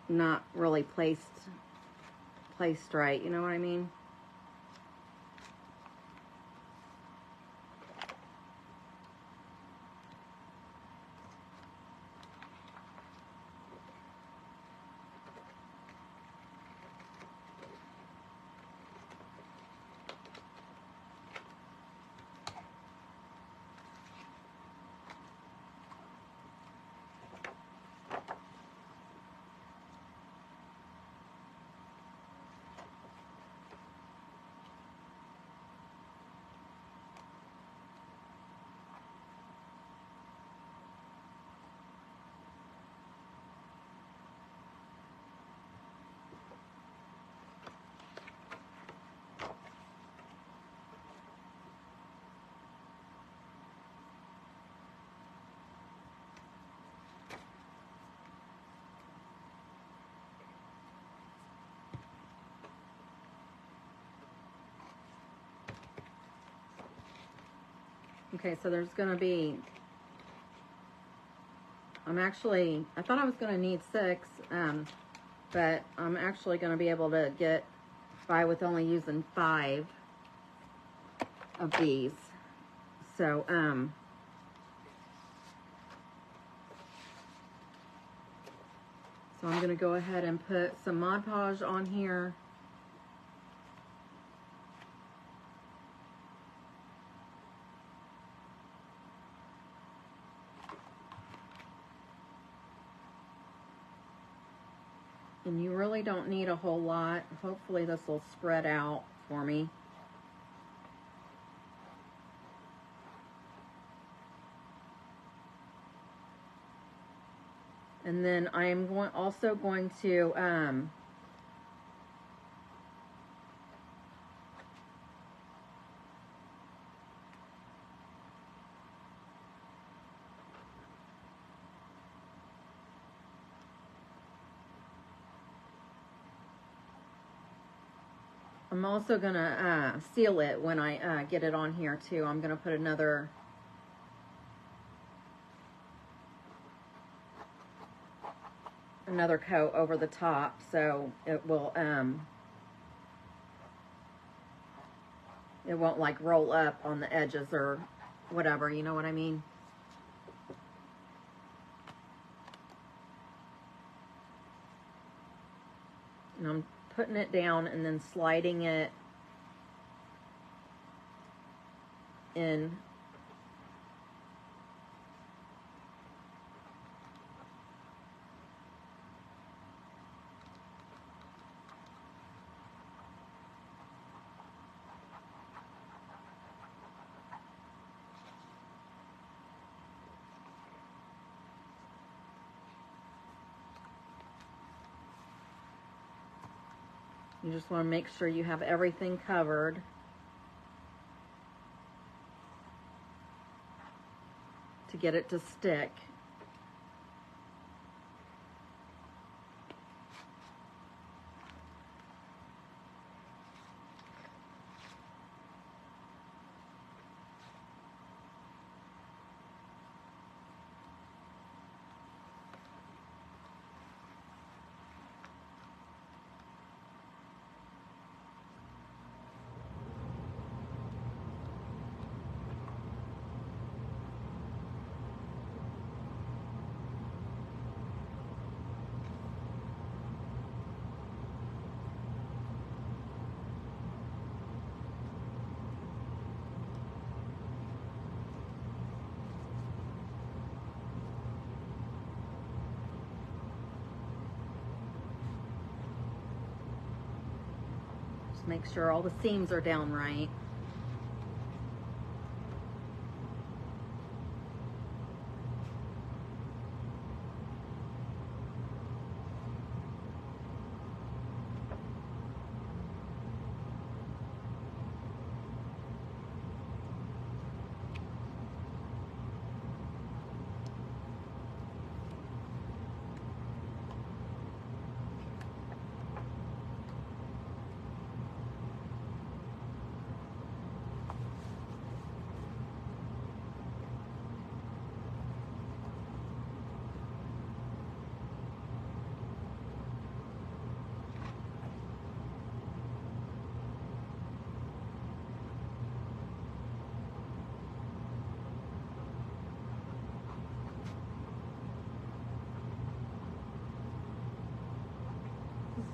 not really placed right, you know what I mean? Okay, so there's gonna be, I thought I was gonna need 6, but I'm actually gonna be able to get by with only using 5 of these. So, so I'm gonna go ahead and put some Mod Podge on here. And you really don't need a whole lot. Hopefully this will spread out for me. And then I am also going to I'm also gonna seal it when I get it on here too. I'm gonna put another coat over the top, so it won't like roll up on the edges or whatever, you know what I mean? And I'm putting it down and then sliding it in. You just want to make sure you have everything covered. To get it to stick. Make sure all the seams are down right.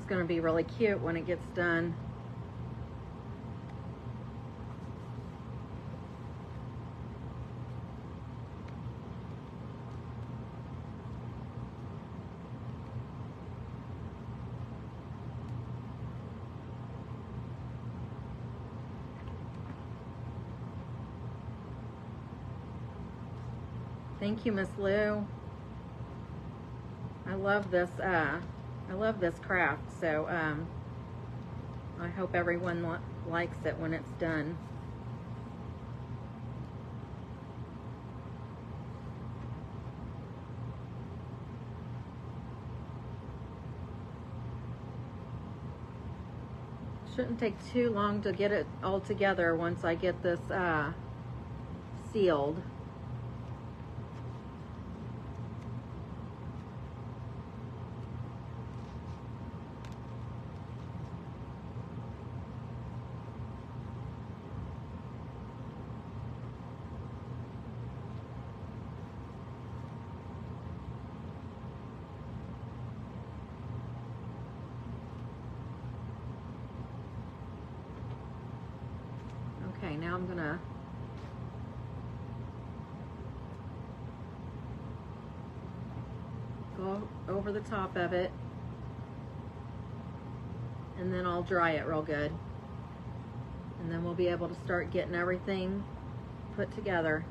going to be really cute when it gets done. Thank you, Miss Lou. I love this craft, so I hope everyone likes it when it's done. Shouldn't take too long to get it all together once I get this sealed. Okay, now I'm gonna go over the top of it, and then I'll dry it real good, and then we'll be able to start getting everything put together.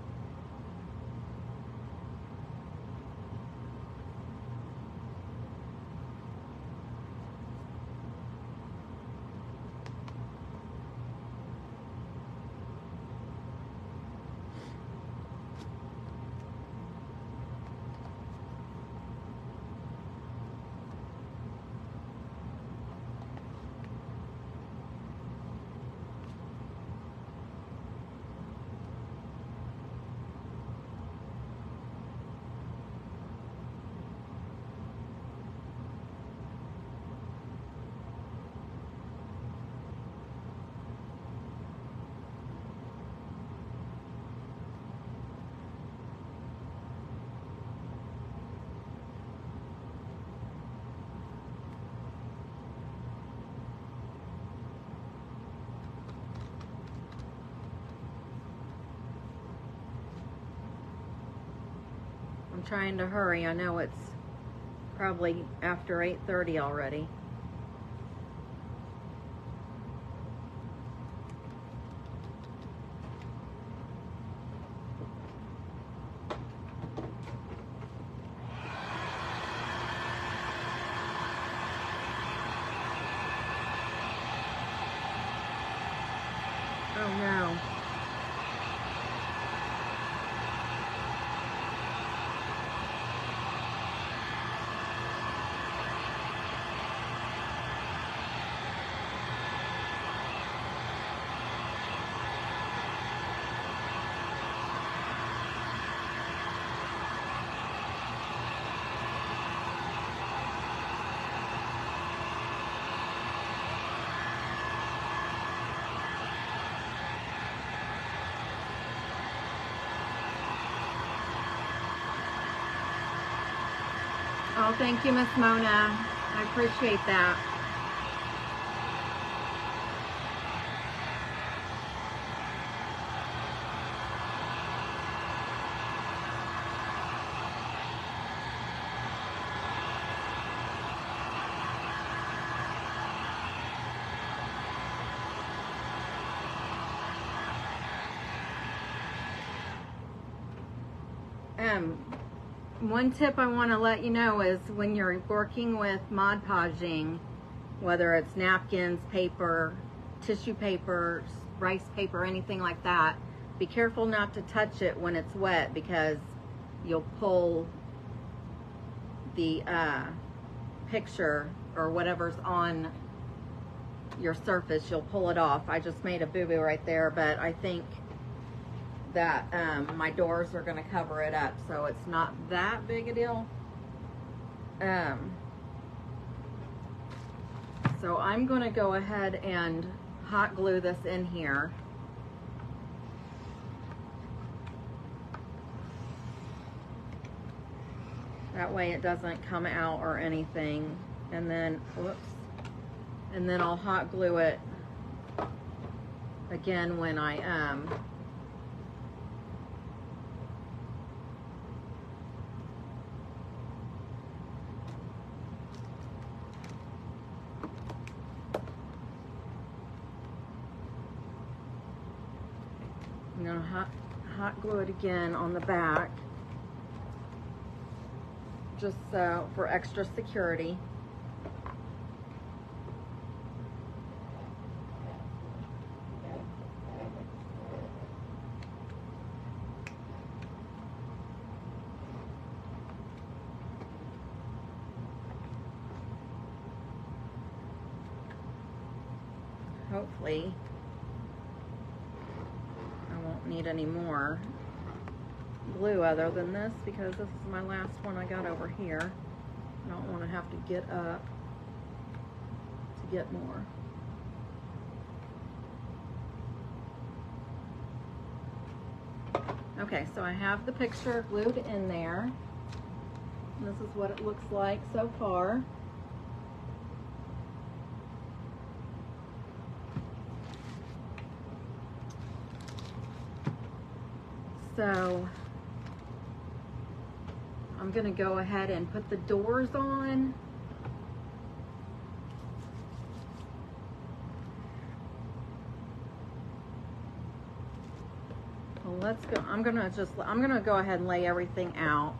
I'm trying to hurry. I know it's probably after 8:30 already. Oh no. Oh, thank you, Miss Mona. I appreciate that. One tip I want to let you know is when you're working with Mod Podging, whether it's napkins, paper, tissue paper, rice paper, anything like that, be careful not to touch it when it's wet, because you'll pull the picture or whatever's on your surface, you'll pull it off. I just made a boo-boo right there, but I think that my doors are going to cover it up, so it's not that big a deal. So I'm going to go ahead and hot glue this in here. That way it doesn't come out or anything. And then, whoops, and then I'll hot glue it again when I I'm gonna hot glue it again on the back, just so for extra security. Hopefully I won't need any more glue other than this, because this is my last one I got over here. I don't want to have to get up to get more. Okay, so I have the picture glued in there. This is what it looks like so far. So I'm going to go ahead and put the doors on. Well, let's go. I'm going to go ahead and lay everything out.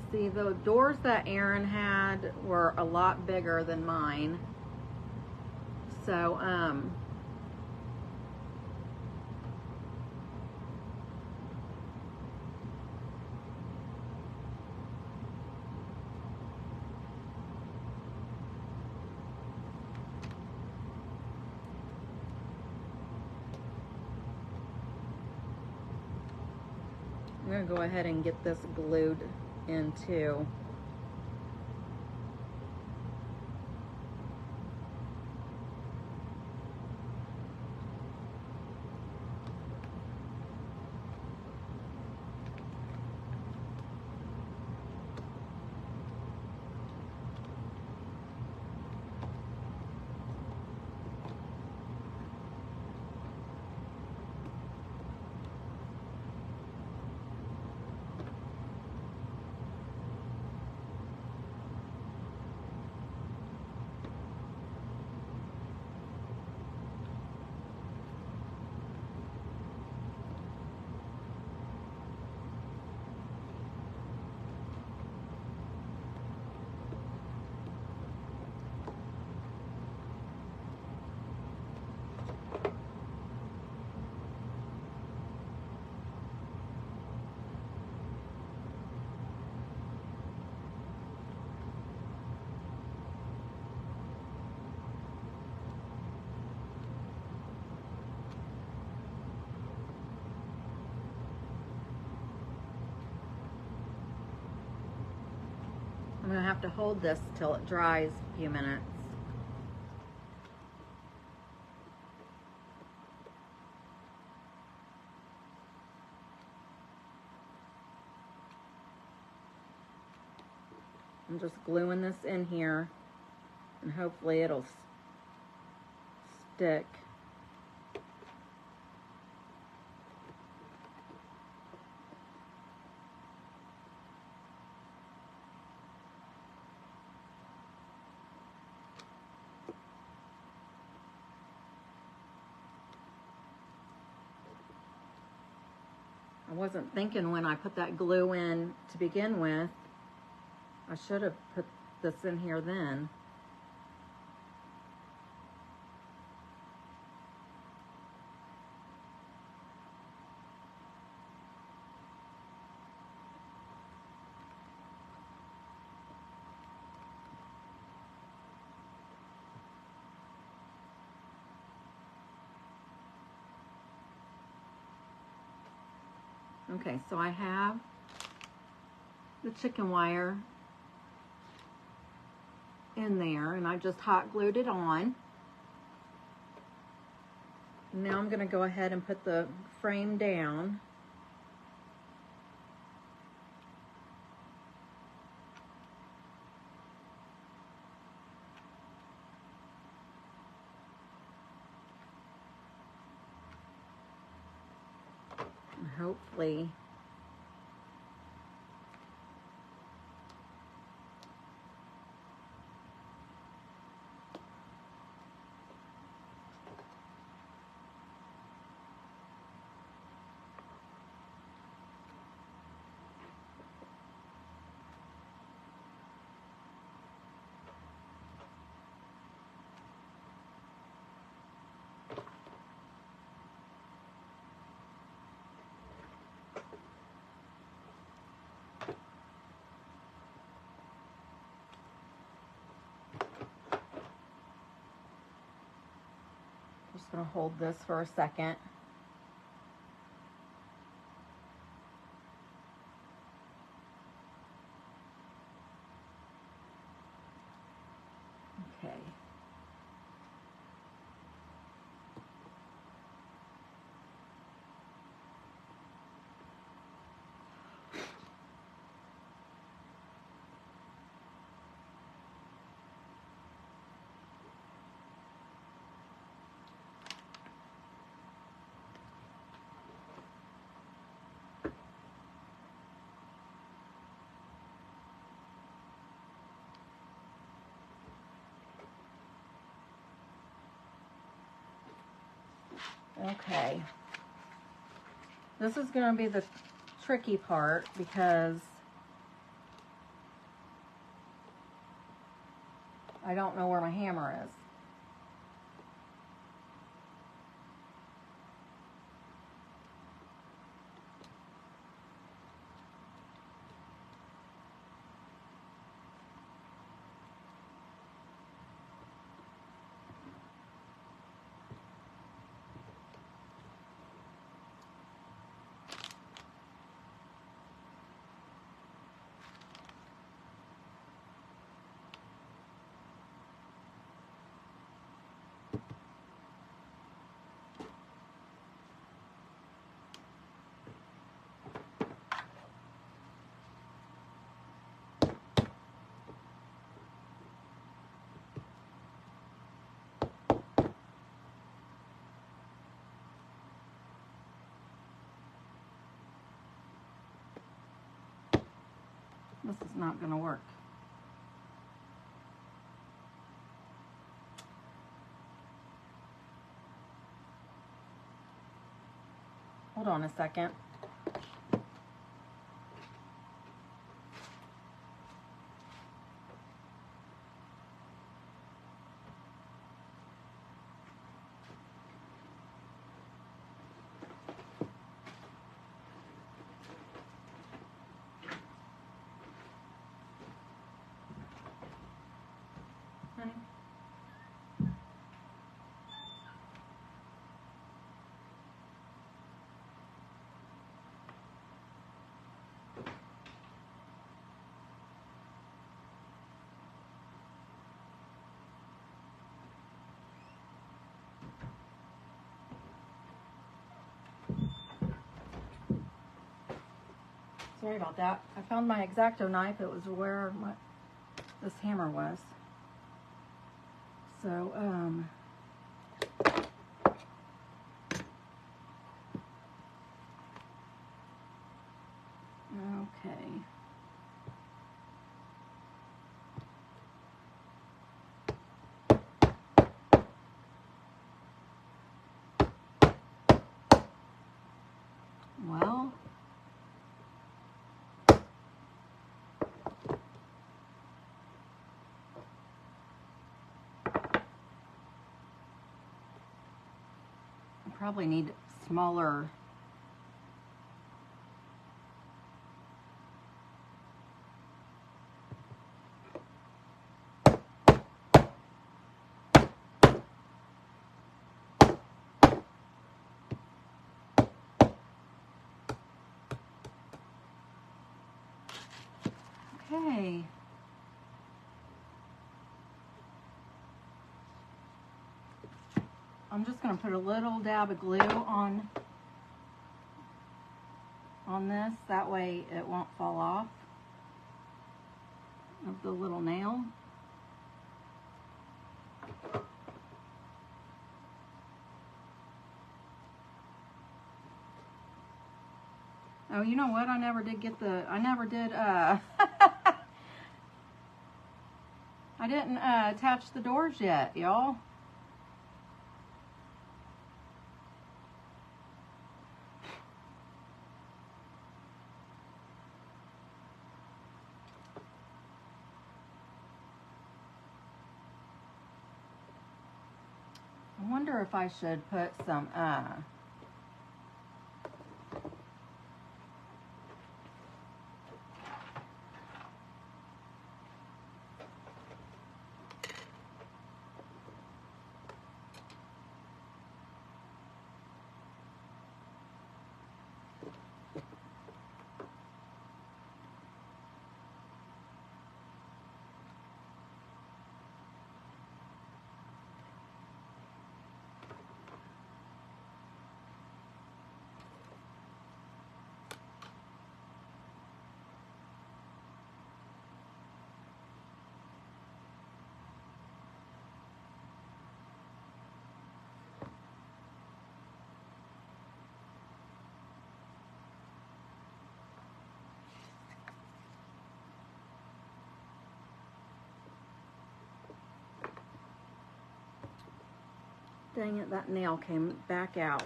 See, the doors that Aaron had were a lot bigger than mine. So, I'm going to go ahead and get this glued in too. I'm going to have to hold this till it dries a few minutes. I'm just gluing this in here, and hopefully it'll stick. I wasn't thinking when I put that glue in to begin with. I should have put this in here then. Okay, so I have the chicken wire in there, and I just hot glued it on. Now I'm going to go ahead and put the frame down. And hopefully just going to hold this for a second. Okay. Okay, this is going to be the tricky part because I don't know where my hammer is. This is not going to work. Hold on a second. Honey. Sorry about that. I found my X-Acto knife. It was where this hammer was. So, okay. Well, I probably need smaller . Okay. I'm just going to put a little dab of glue on this. That way it won't fall off of the little nail. Oh, you know what? I never did I didn't attach the doors yet, y'all. I wonder if I should put some dang it, that nail came back out.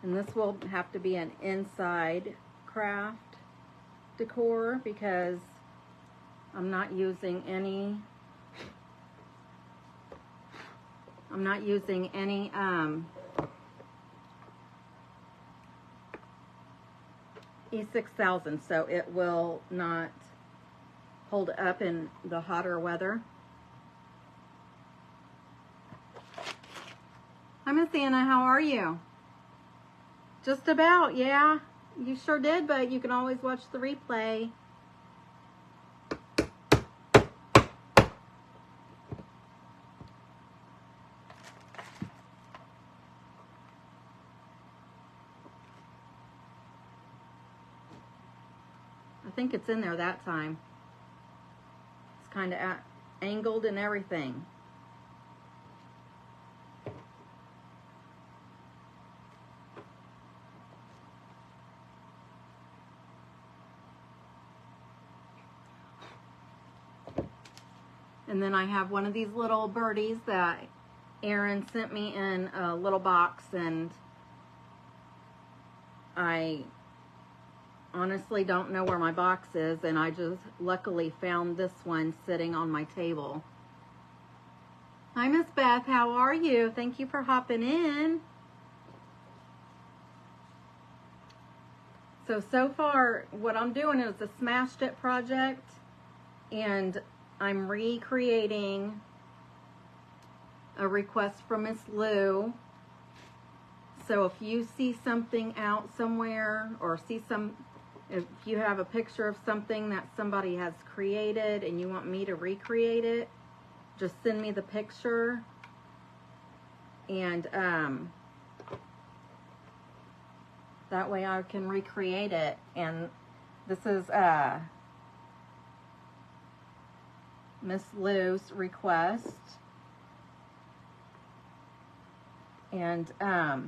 And this will have to be an inside craft decor because I'm not using any E6000, so it will not hold up in the hotter weather. Hi, Miss Anna, how are you? Just about, yeah. You sure did, but you can always watch the replay. I think it's in there that time. It's kind of angled and everything. And then I have one of these little birdies that Aaron sent me in a little box, and I honestly don't know where my box is, and I just luckily found this one sitting on my table. Hi, Miss Beth, how are you? Thank you for hopping in. So far what I'm doing is a Smashed It project, and I'm recreating a request from Miss Lou. So if you see something out somewhere, or if you have a picture of something that somebody has created and you want me to recreate it, just send me the picture, and that way I can recreate it. And this is Miss Lou's request, and I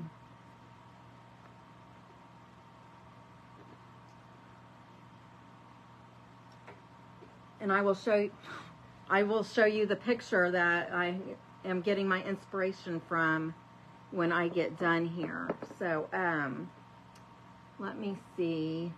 will show you the picture that I am getting my inspiration from when I get done here. So let me see.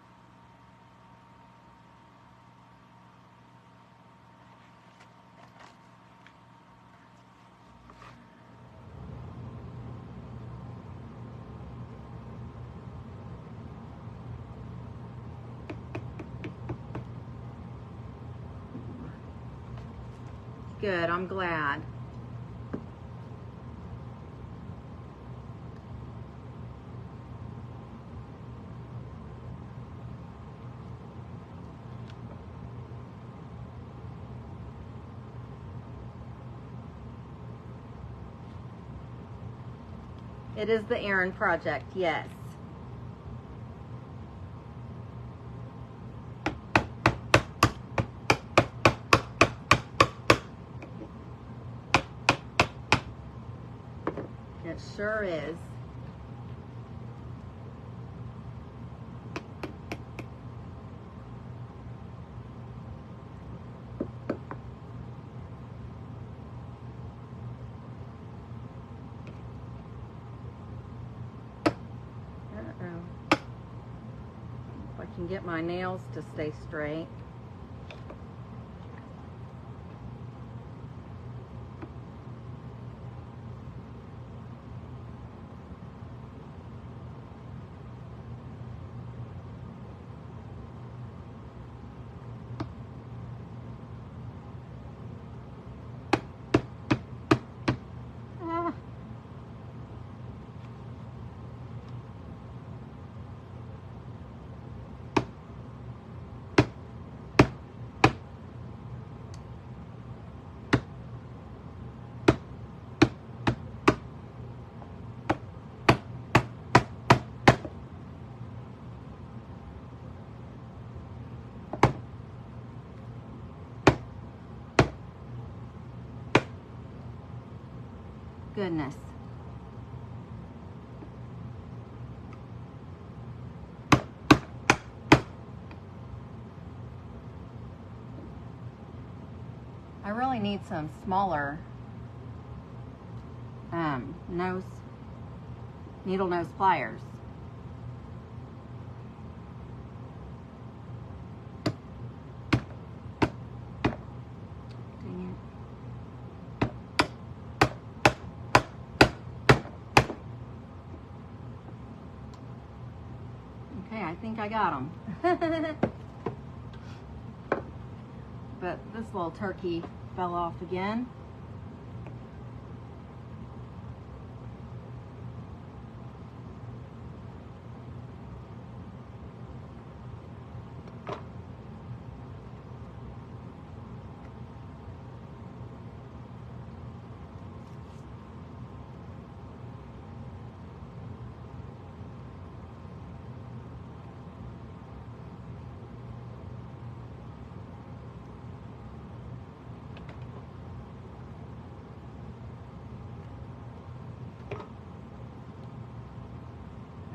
good. I'm glad. It is the Erin project, yes. It sure is. If I can get my nails to stay straight. Goodness. I really need some smaller needle nose pliers. Dang it. Okay, I think I got them. But this little turkey fell off again.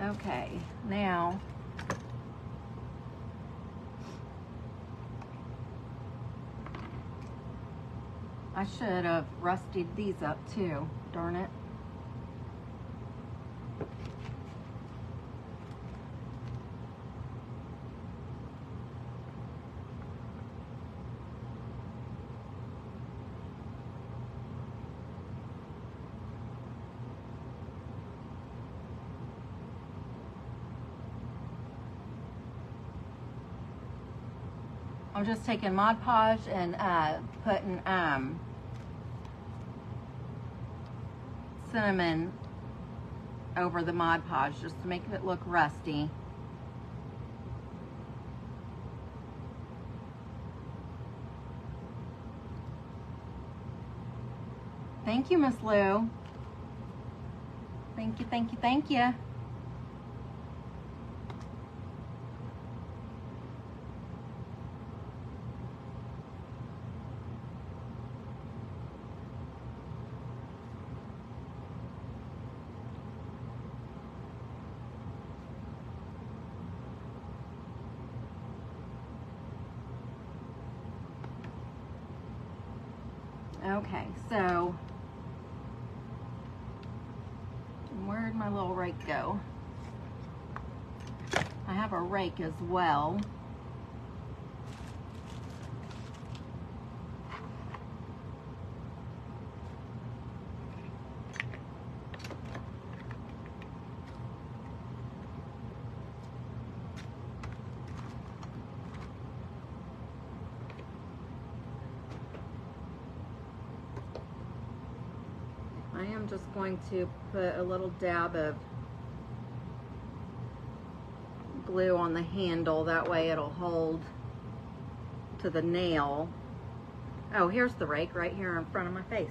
Okay, now I should have rusted these up too, darn it. I'm just taking Mod Podge and putting cinnamon over the Mod Podge just to make it look rusty. Thank you, Miss Lou. Thank you, thank you, thank you. Okay, so where'd my little rake go? I have a rake as well. I am just going to put a little dab of glue on the handle, that way it'll hold to the nail. Oh, here's the rake right here in front of my face.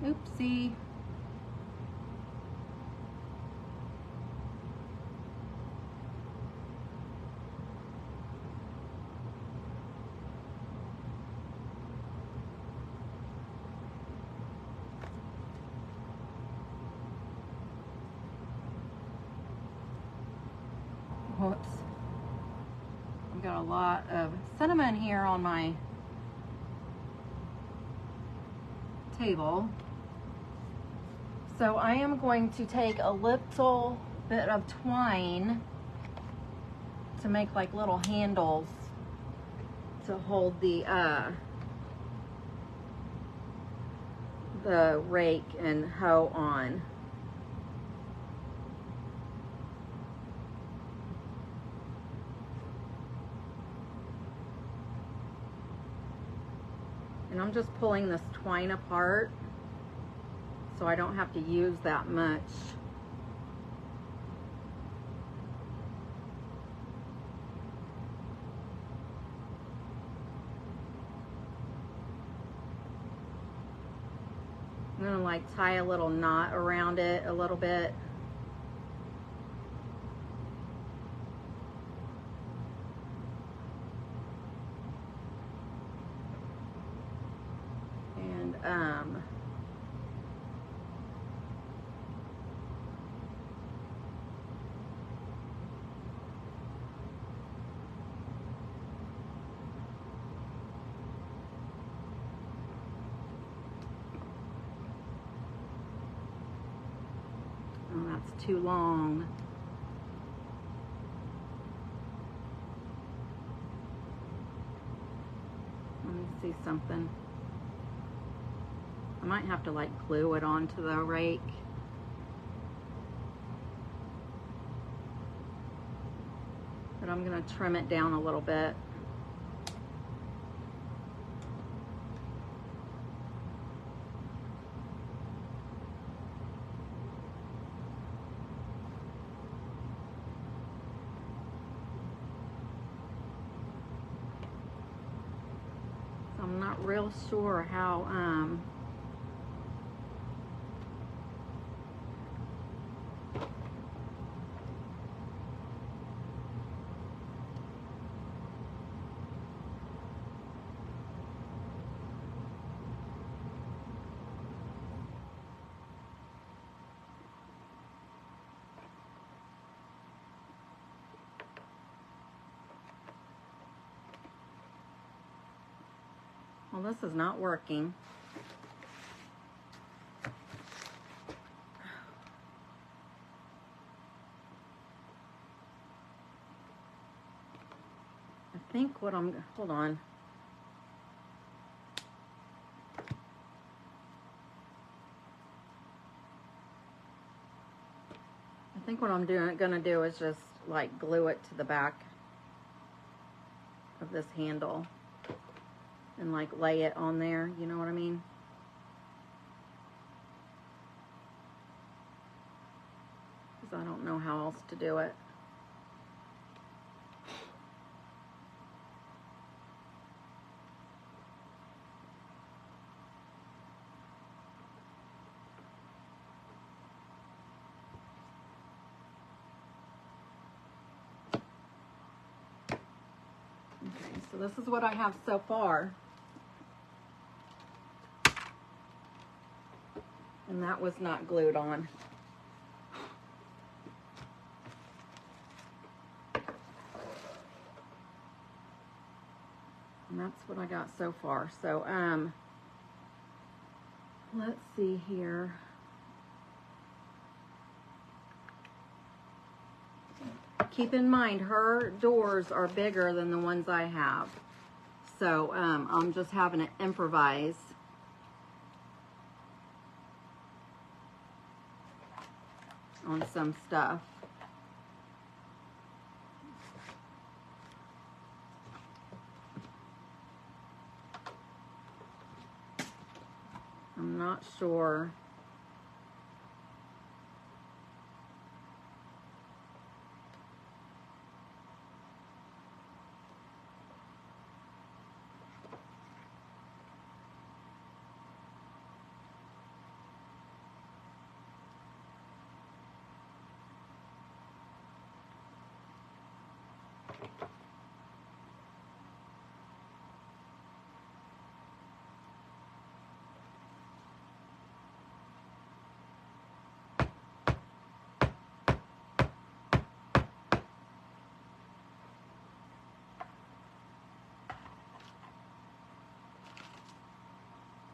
Oopsie. Whoops. I've got a lot of cinnamon here on my table. So I am going to take a little bit of twine to make like little handles to hold the rake and hoe on. And I'm just pulling this twine apart so I don't have to use that much. I'm gonna like tie a little knot around it a little bit. And oh, that's too long. Let me see something. I might have to like glue it onto the rake. But I'm gonna trim it down a little bit. So I'm not real sure how well, this is not working. I think what I'm, hold on. I think what I'm gonna do is just like glue it to the back of this handle and like lay it on there, you know what I mean? Because I don't know how else to do it. Okay, so this is what I have so far. And that was not glued on. And that's what I got so far. So, let's see here. Keep in mind, her doors are bigger than the ones I have. So, I'm just having to improvise. On some stuff. I'm not sure.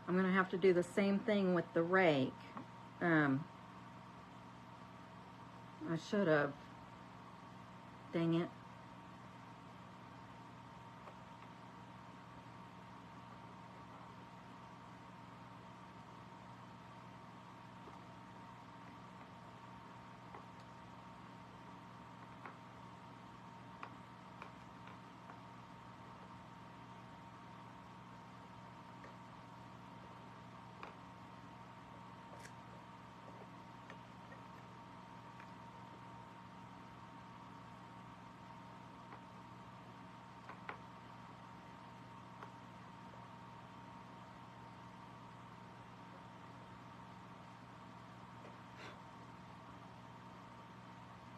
I'm going to have to do the same thing with the rake. I should have. Dang it.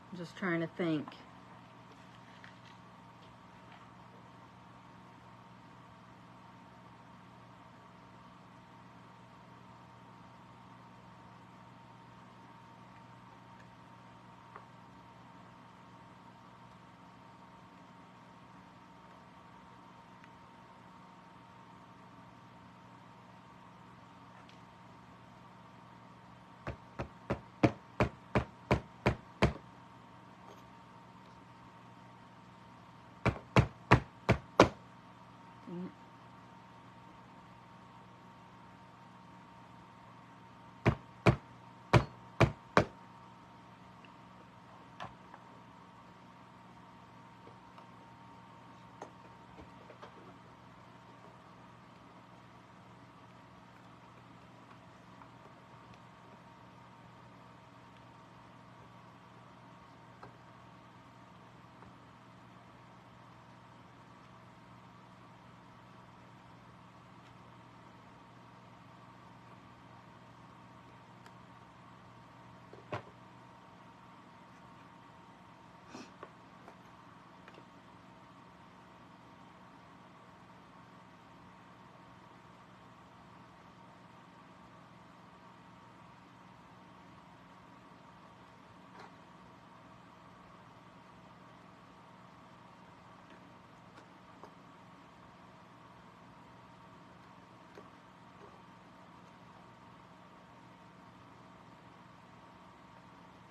I'm just trying to think.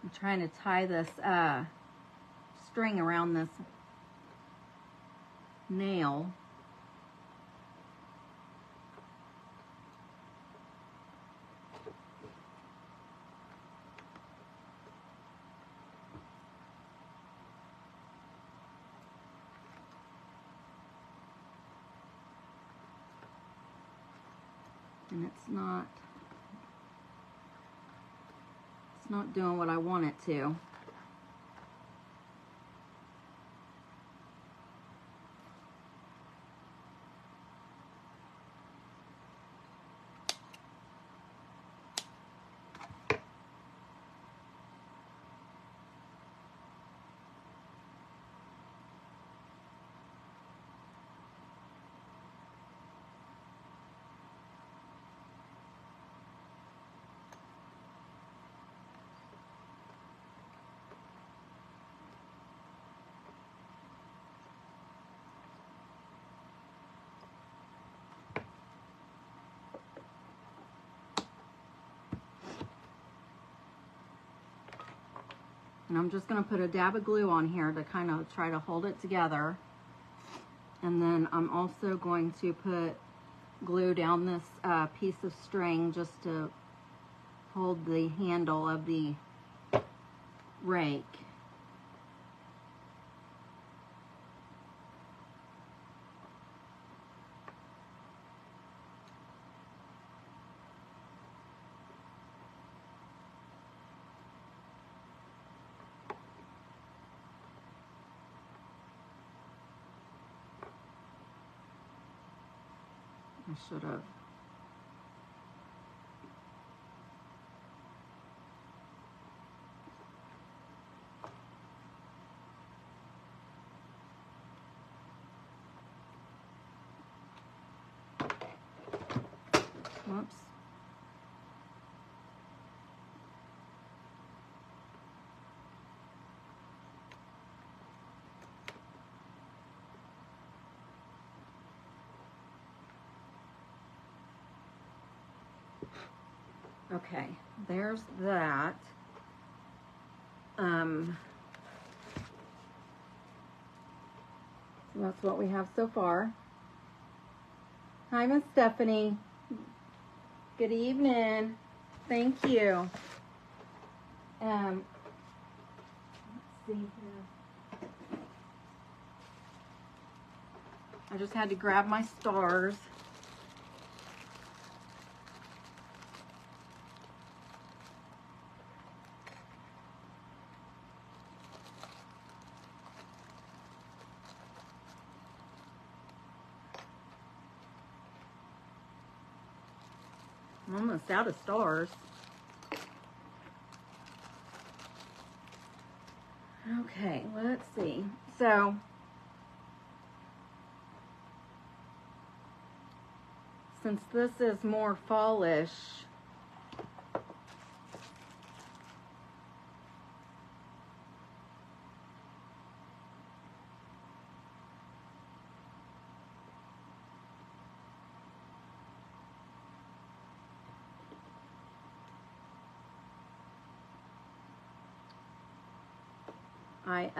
I'm trying to tie this string around this nail. And it's not doing what I want it to. And I'm just going to put a dab of glue on here to kind of try to hold it together. And then I'm also going to put glue down this piece of string just to hold the handle of the rake. should have. Whoops. Okay, there's that. So that's what we have so far. Hi, Miss Stephanie. Good evening. Thank you. Let's see here. I just had to grab my stars. I'm almost out of stars. Okay, let's see. So, since this is more fallish, I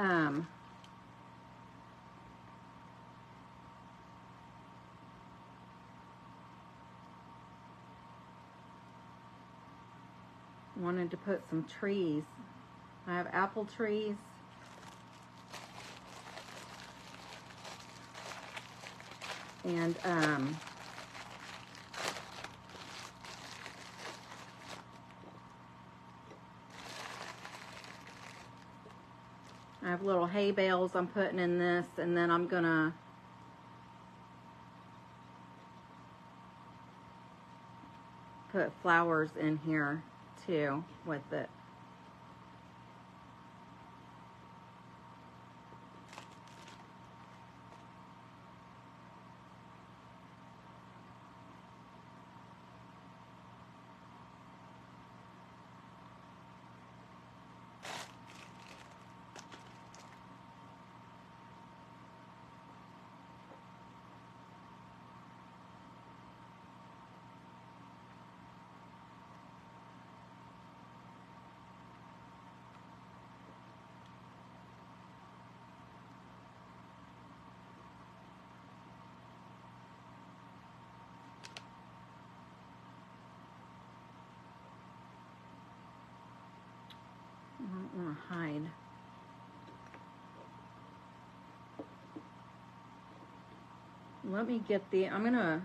wanted to put some trees. I have apple trees. And I have little hay bales I'm putting in this, and then I'm gonna put flowers in here too with it. I don't want to hide. Let me get the, I'm gonna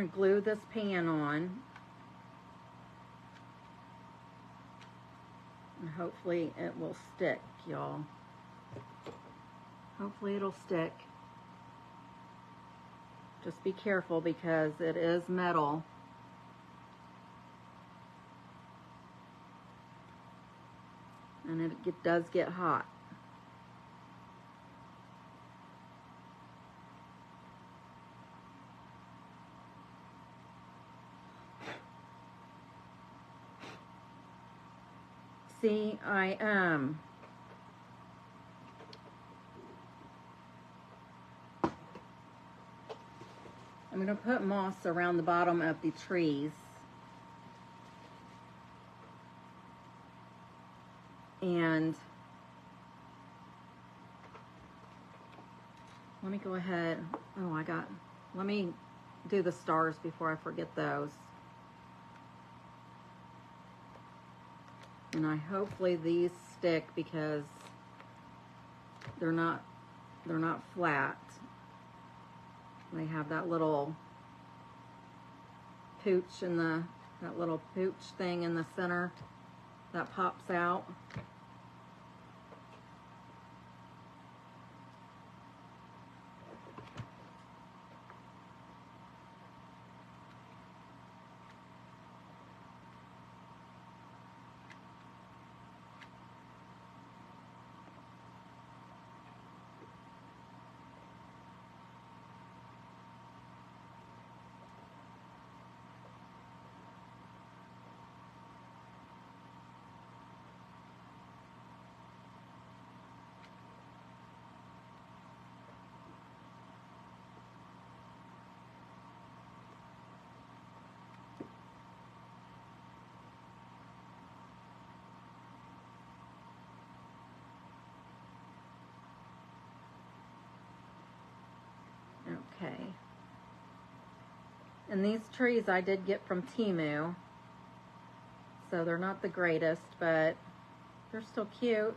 glue this pan on, and hopefully it will stick, y'all. Hopefully it'll stick. Just be careful because it is metal. And it does get hot. See, I'm going to put moss around the bottom of the trees. And let me go ahead. Oh, let me do the stars before I forget those. And hopefully these stick because they're not flat. They have that little pooch in that little pooch thing in the center that pops out. Okay. And these trees I did get from Temu. So they're not the greatest, but they're still cute.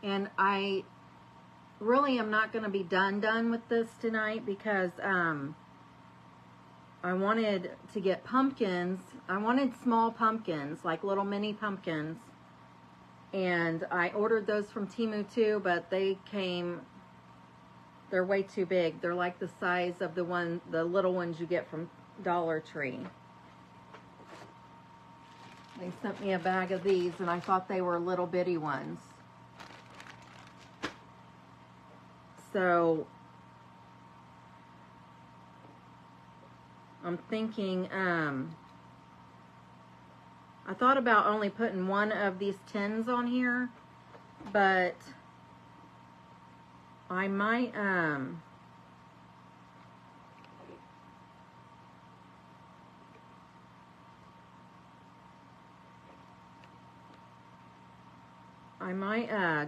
And I really am not going to be done with this tonight because I wanted to get pumpkins. I wanted small pumpkins, like little mini pumpkins. And I ordered those from Temu too, but they're way too big. They're like the size of the little ones you get from Dollar Tree. They sent me a bag of these and I thought they were little bitty ones. So I'm thinking, I thought about only putting one of these tins on here, but I might,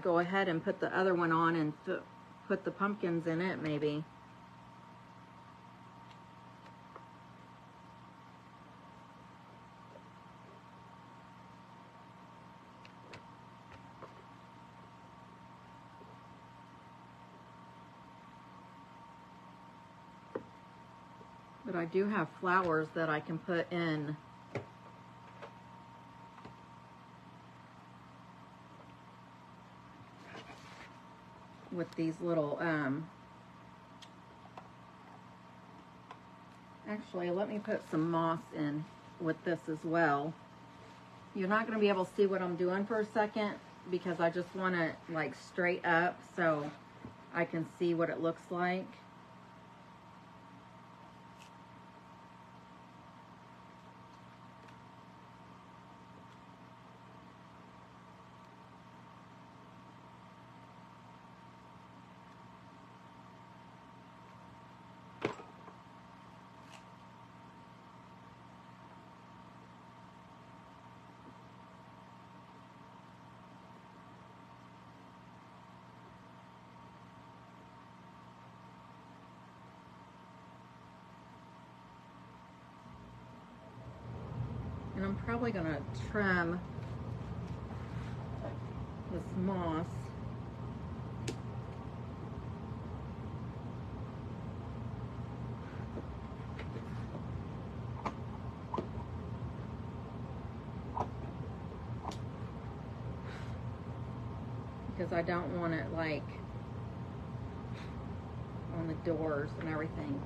go ahead and put the other one on and put the pumpkins in it, maybe. But I do have flowers that I can put in. With these little, actually, let me put some moss in with this as well. You're not going to be able to see what I'm doing for a second because I just want to like straight up so I can see what it looks like. And I'm probably going to trim this moss. Because I don't want it like on the doors and everything.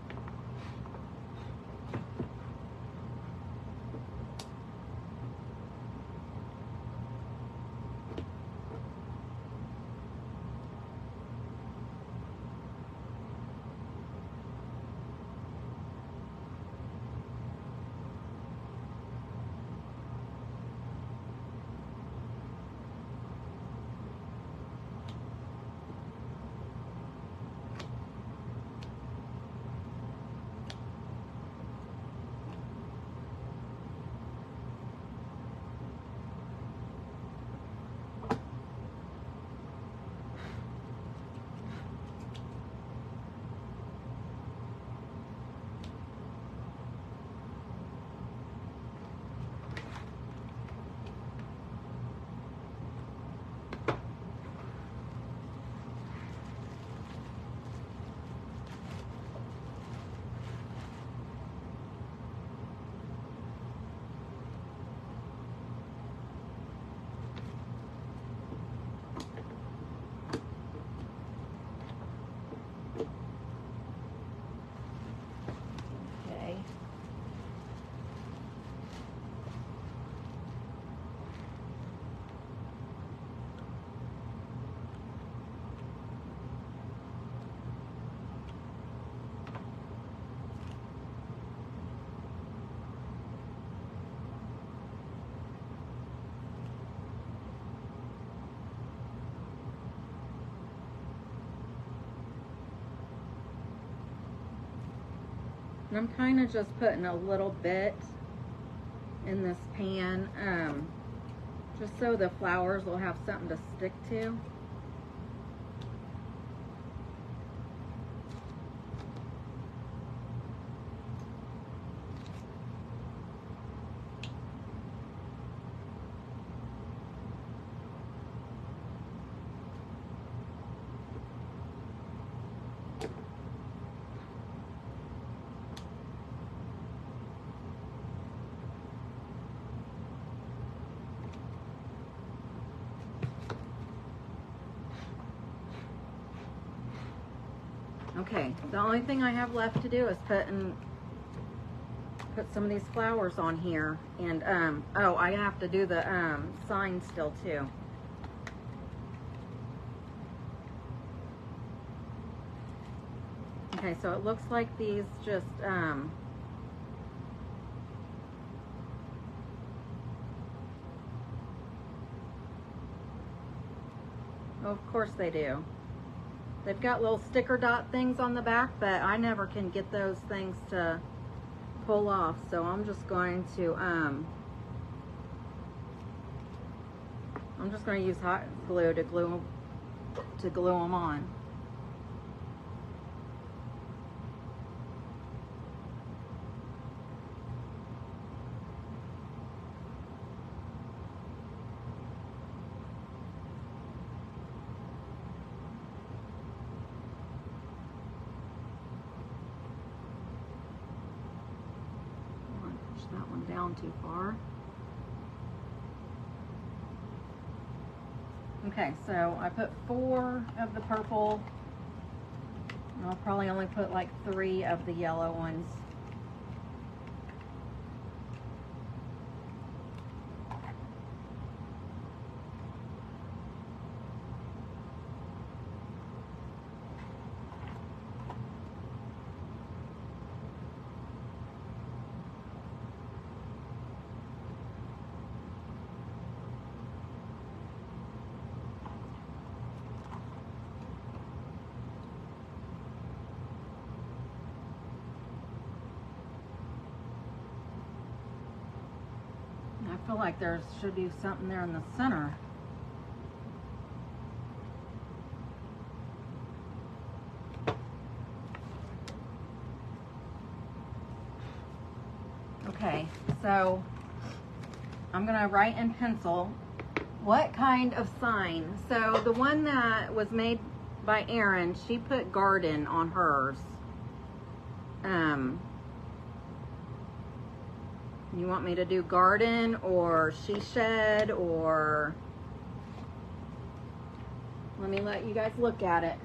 And I'm kind of just putting a little bit in this pan, just so the flowers will have something to stick to. Okay, the only thing I have left to do is put some of these flowers on here, and oh, I have to do the sign still too. Okay, so it looks like these just oh, of course they do. They've got little sticker dot things on the back, but I never can get those things to pull off. So I'm just going to use hot glue to glue them on. That one down too far. Okay, so I put 4 of the purple, and I'll probably only put like 3 of the yellow ones. I feel like there should be something there in the center. Okay, so I'm gonna write in pencil what kind of sign. So the one that was made by Erin, she put garden on hers. You want me to do garden or she shed, or let me let you guys look at it.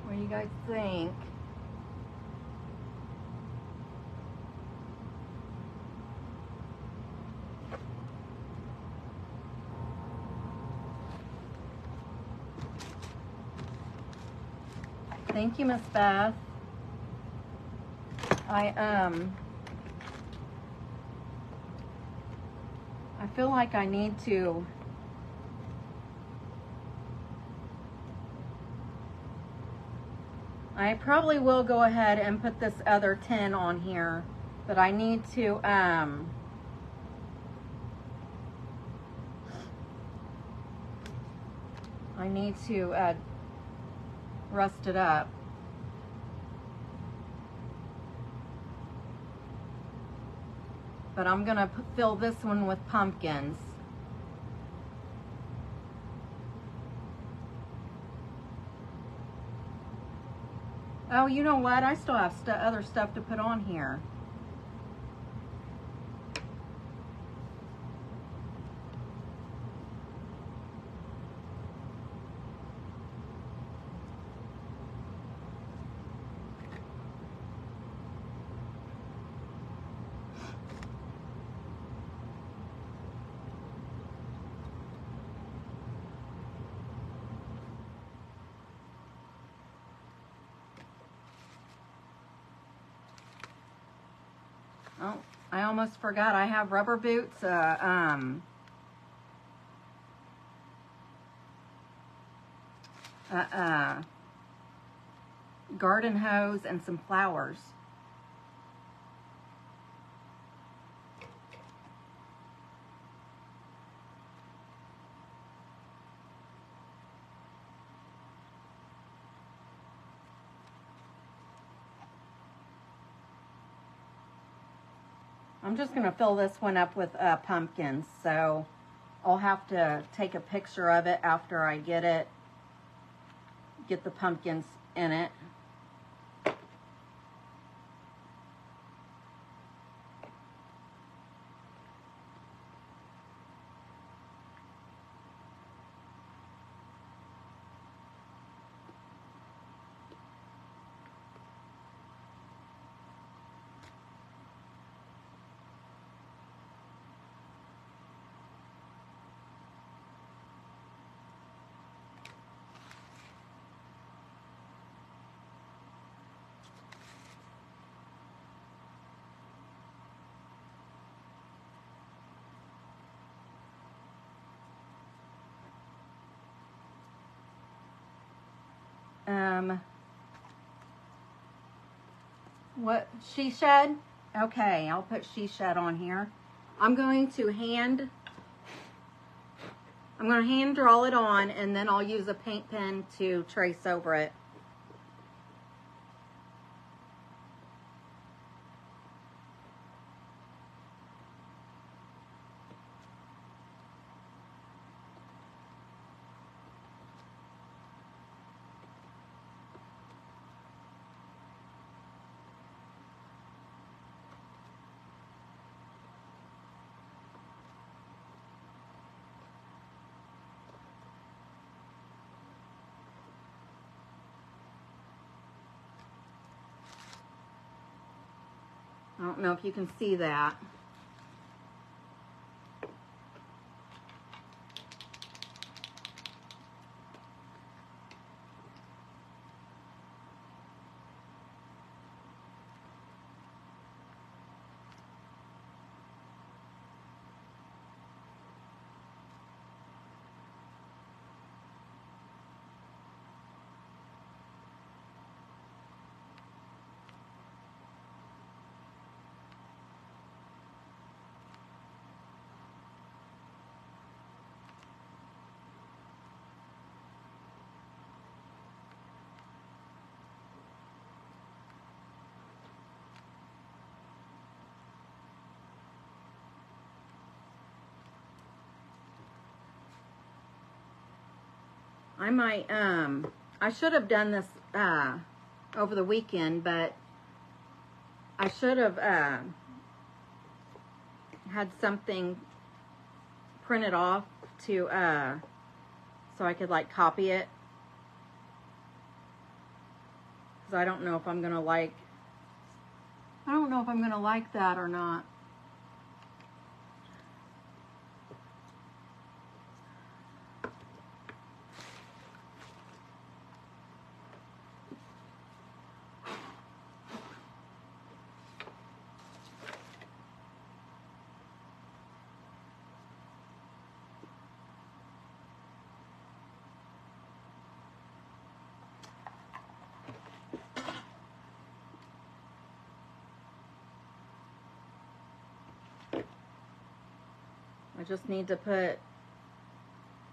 What do you guys think? Thank you, Miss Beth. I feel like I need to I probably will go ahead and put this other 10 on here, but I need to rust it up. But I'm gonna fill this one with pumpkins. Oh, you know what? I still have other stuff to put on here. Oh, I almost forgot. I have rubber boots, garden hose and some flowers. I'm just going to fill this one up with pumpkins, so I'll have to take a picture of it after I get the pumpkins in it. What, she shed? Okay, I'll put she shed on here. I'm going to hand draw it on, and then I'll use a paint pen to trace over it. I don't know if you can see that. I might, I should have done this over the weekend, but I should have had something printed off to, so I could like copy it. Because I don't know if I'm going to like that or not. I just need to put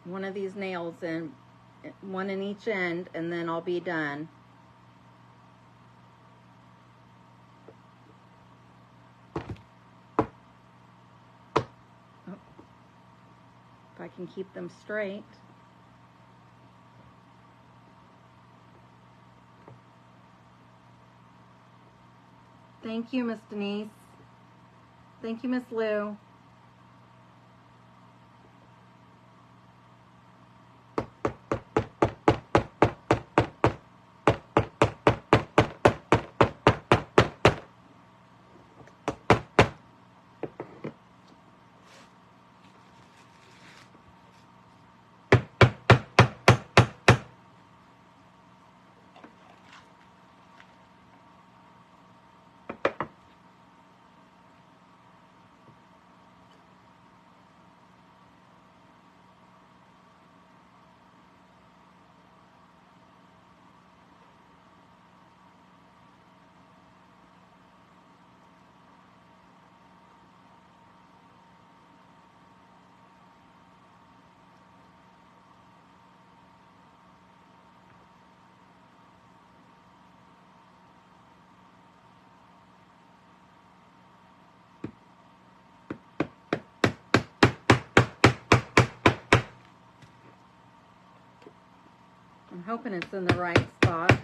one of these nails in, one in each end, and then I'll be done. Oh. If I can keep them straight. Thank you, Miss Denise. Thank you, Miss Lou. hoping it's in the right spot.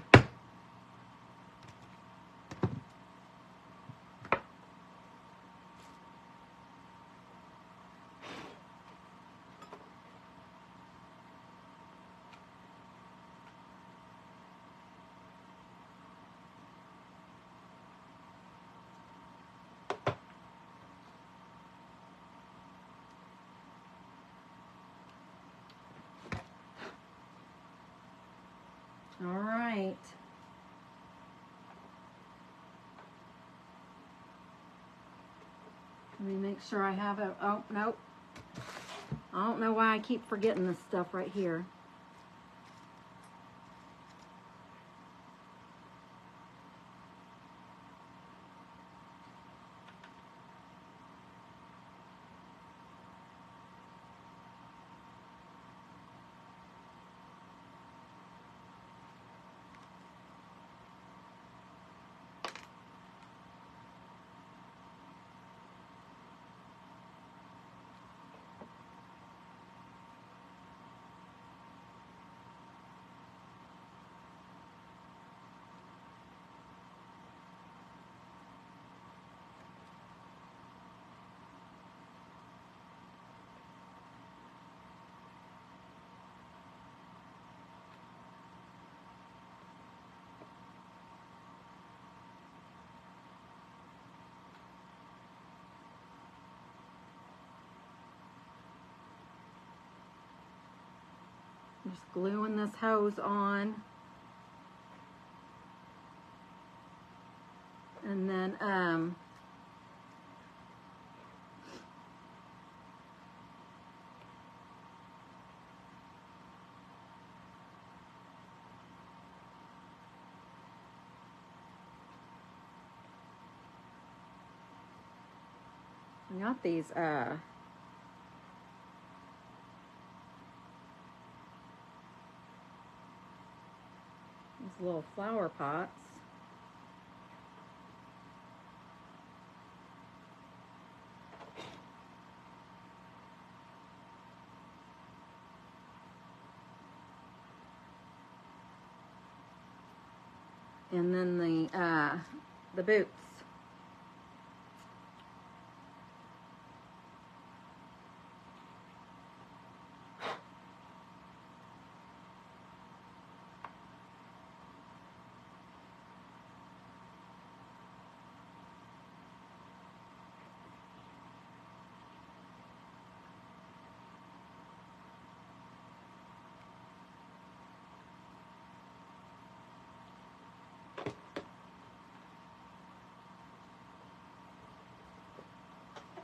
All right. Let me make sure I have it. Oh, nope. I don't know why I keep forgetting this stuff right here. Just gluing this hose on. And then, I got these, little flower pots. And then the boots.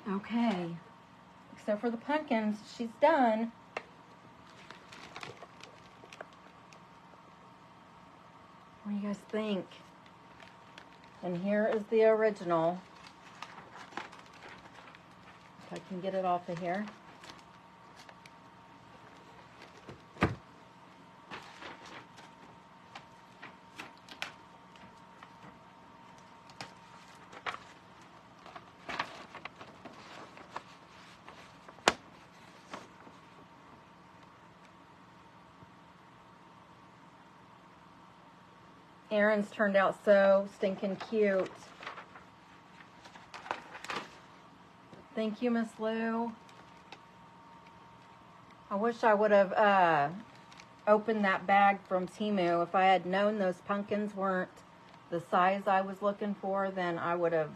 Okay, except for the pumpkins, she's done. What do you guys think? And here is the original. If I can get it off of here. Aaron's turned out so stinking cute. Thank you, Miss Lou. I wish I would have opened that bag from Temu. If I had known those pumpkins weren't the size I was looking for, then I would have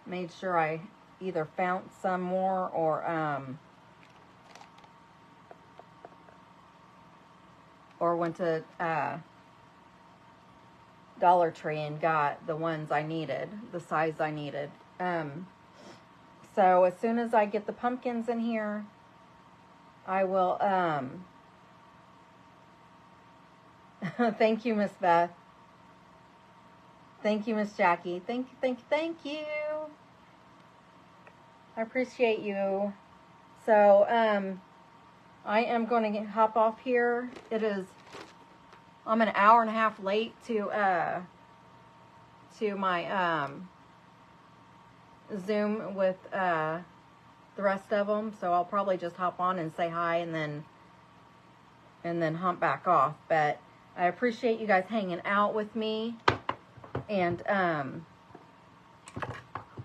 made sure I either found some more or went to Dollar Tree and got the ones I needed, the size I needed. So as soon as I get the pumpkins in here, I will, thank you, Miss Beth. Thank you, Miss Jackie. Thank you. I appreciate you. So, I am going to hop off here. I'm an hour and a half late to my Zoom with the rest of them, so I'll probably just hop on and say hi and then hump back off. But I appreciate you guys hanging out with me. And,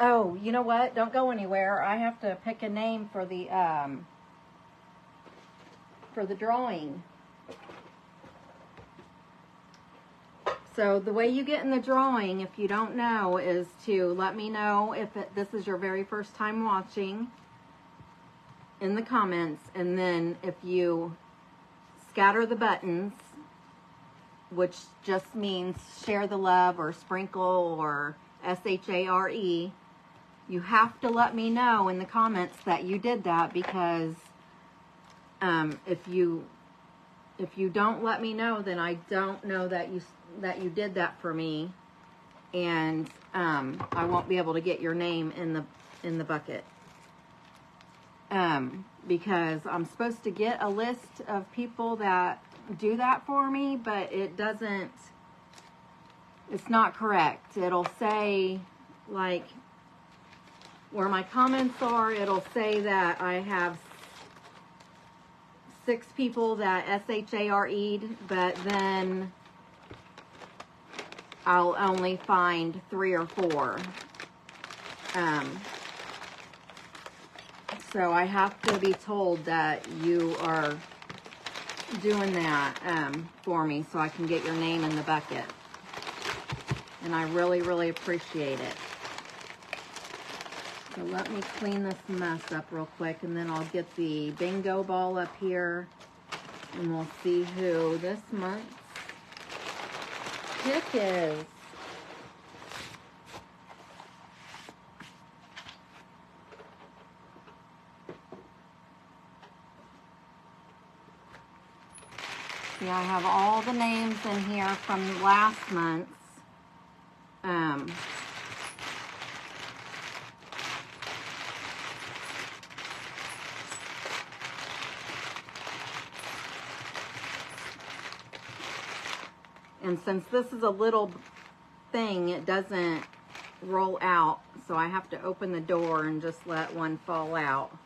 oh, you know what? Don't go anywhere. I have to pick a name for the drawing. So the way you get in the drawing, if you don't know, is to let me know if this is your very first time watching in the comments. And then if you scatter the buttons, which just means share the love or sprinkle or SHARE, you have to let me know in the comments that you did that, because if you don't let me know, then I don't know that you did that for me, and I won't be able to get your name in the bucket. Because I'm supposed to get a list of people that do that for me, but it's not correct. It'll say, like, where my comments are, it'll say that I have 6 people that SHARE'd, but then I'll only find 3 or 4. So I have to be told that you are doing that for me, so I can get your name in the bucket. And I really, really appreciate it. So let me clean this mess up real quick, and then I'll get the bingo ball up here, and we'll see who this month's pick is. See, I have all the names in here from last month's. And since this is a little thing, it doesn't roll out, so I have to open the door and just let one fall out.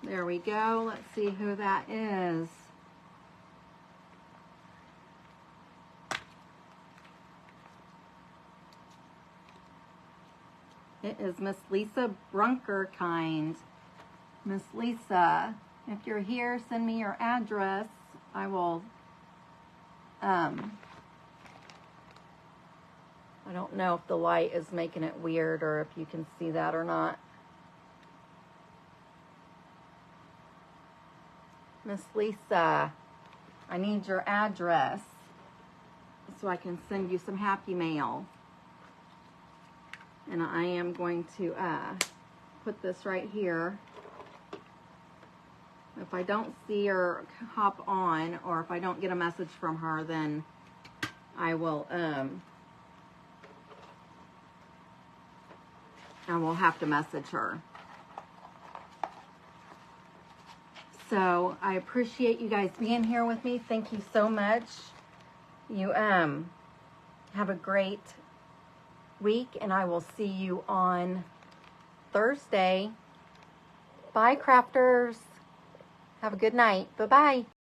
There we go. Let's see who that is. It is Miss Lisa Brunkerkind. Miss Lisa, if you're here, send me your address. I will, I don't know if the light is making it weird or if you can see that or not. Miss Lisa, I need your address so I can send you some happy mail. And I am going to put this right here. If I don't see her hop on, or if I don't get a message from her, then I will have to message her. So I appreciate you guys being here with me. Thank you so much. You have a great week, and I will see you on Thursday. Bye, crafters. Have a good night. Bye-bye.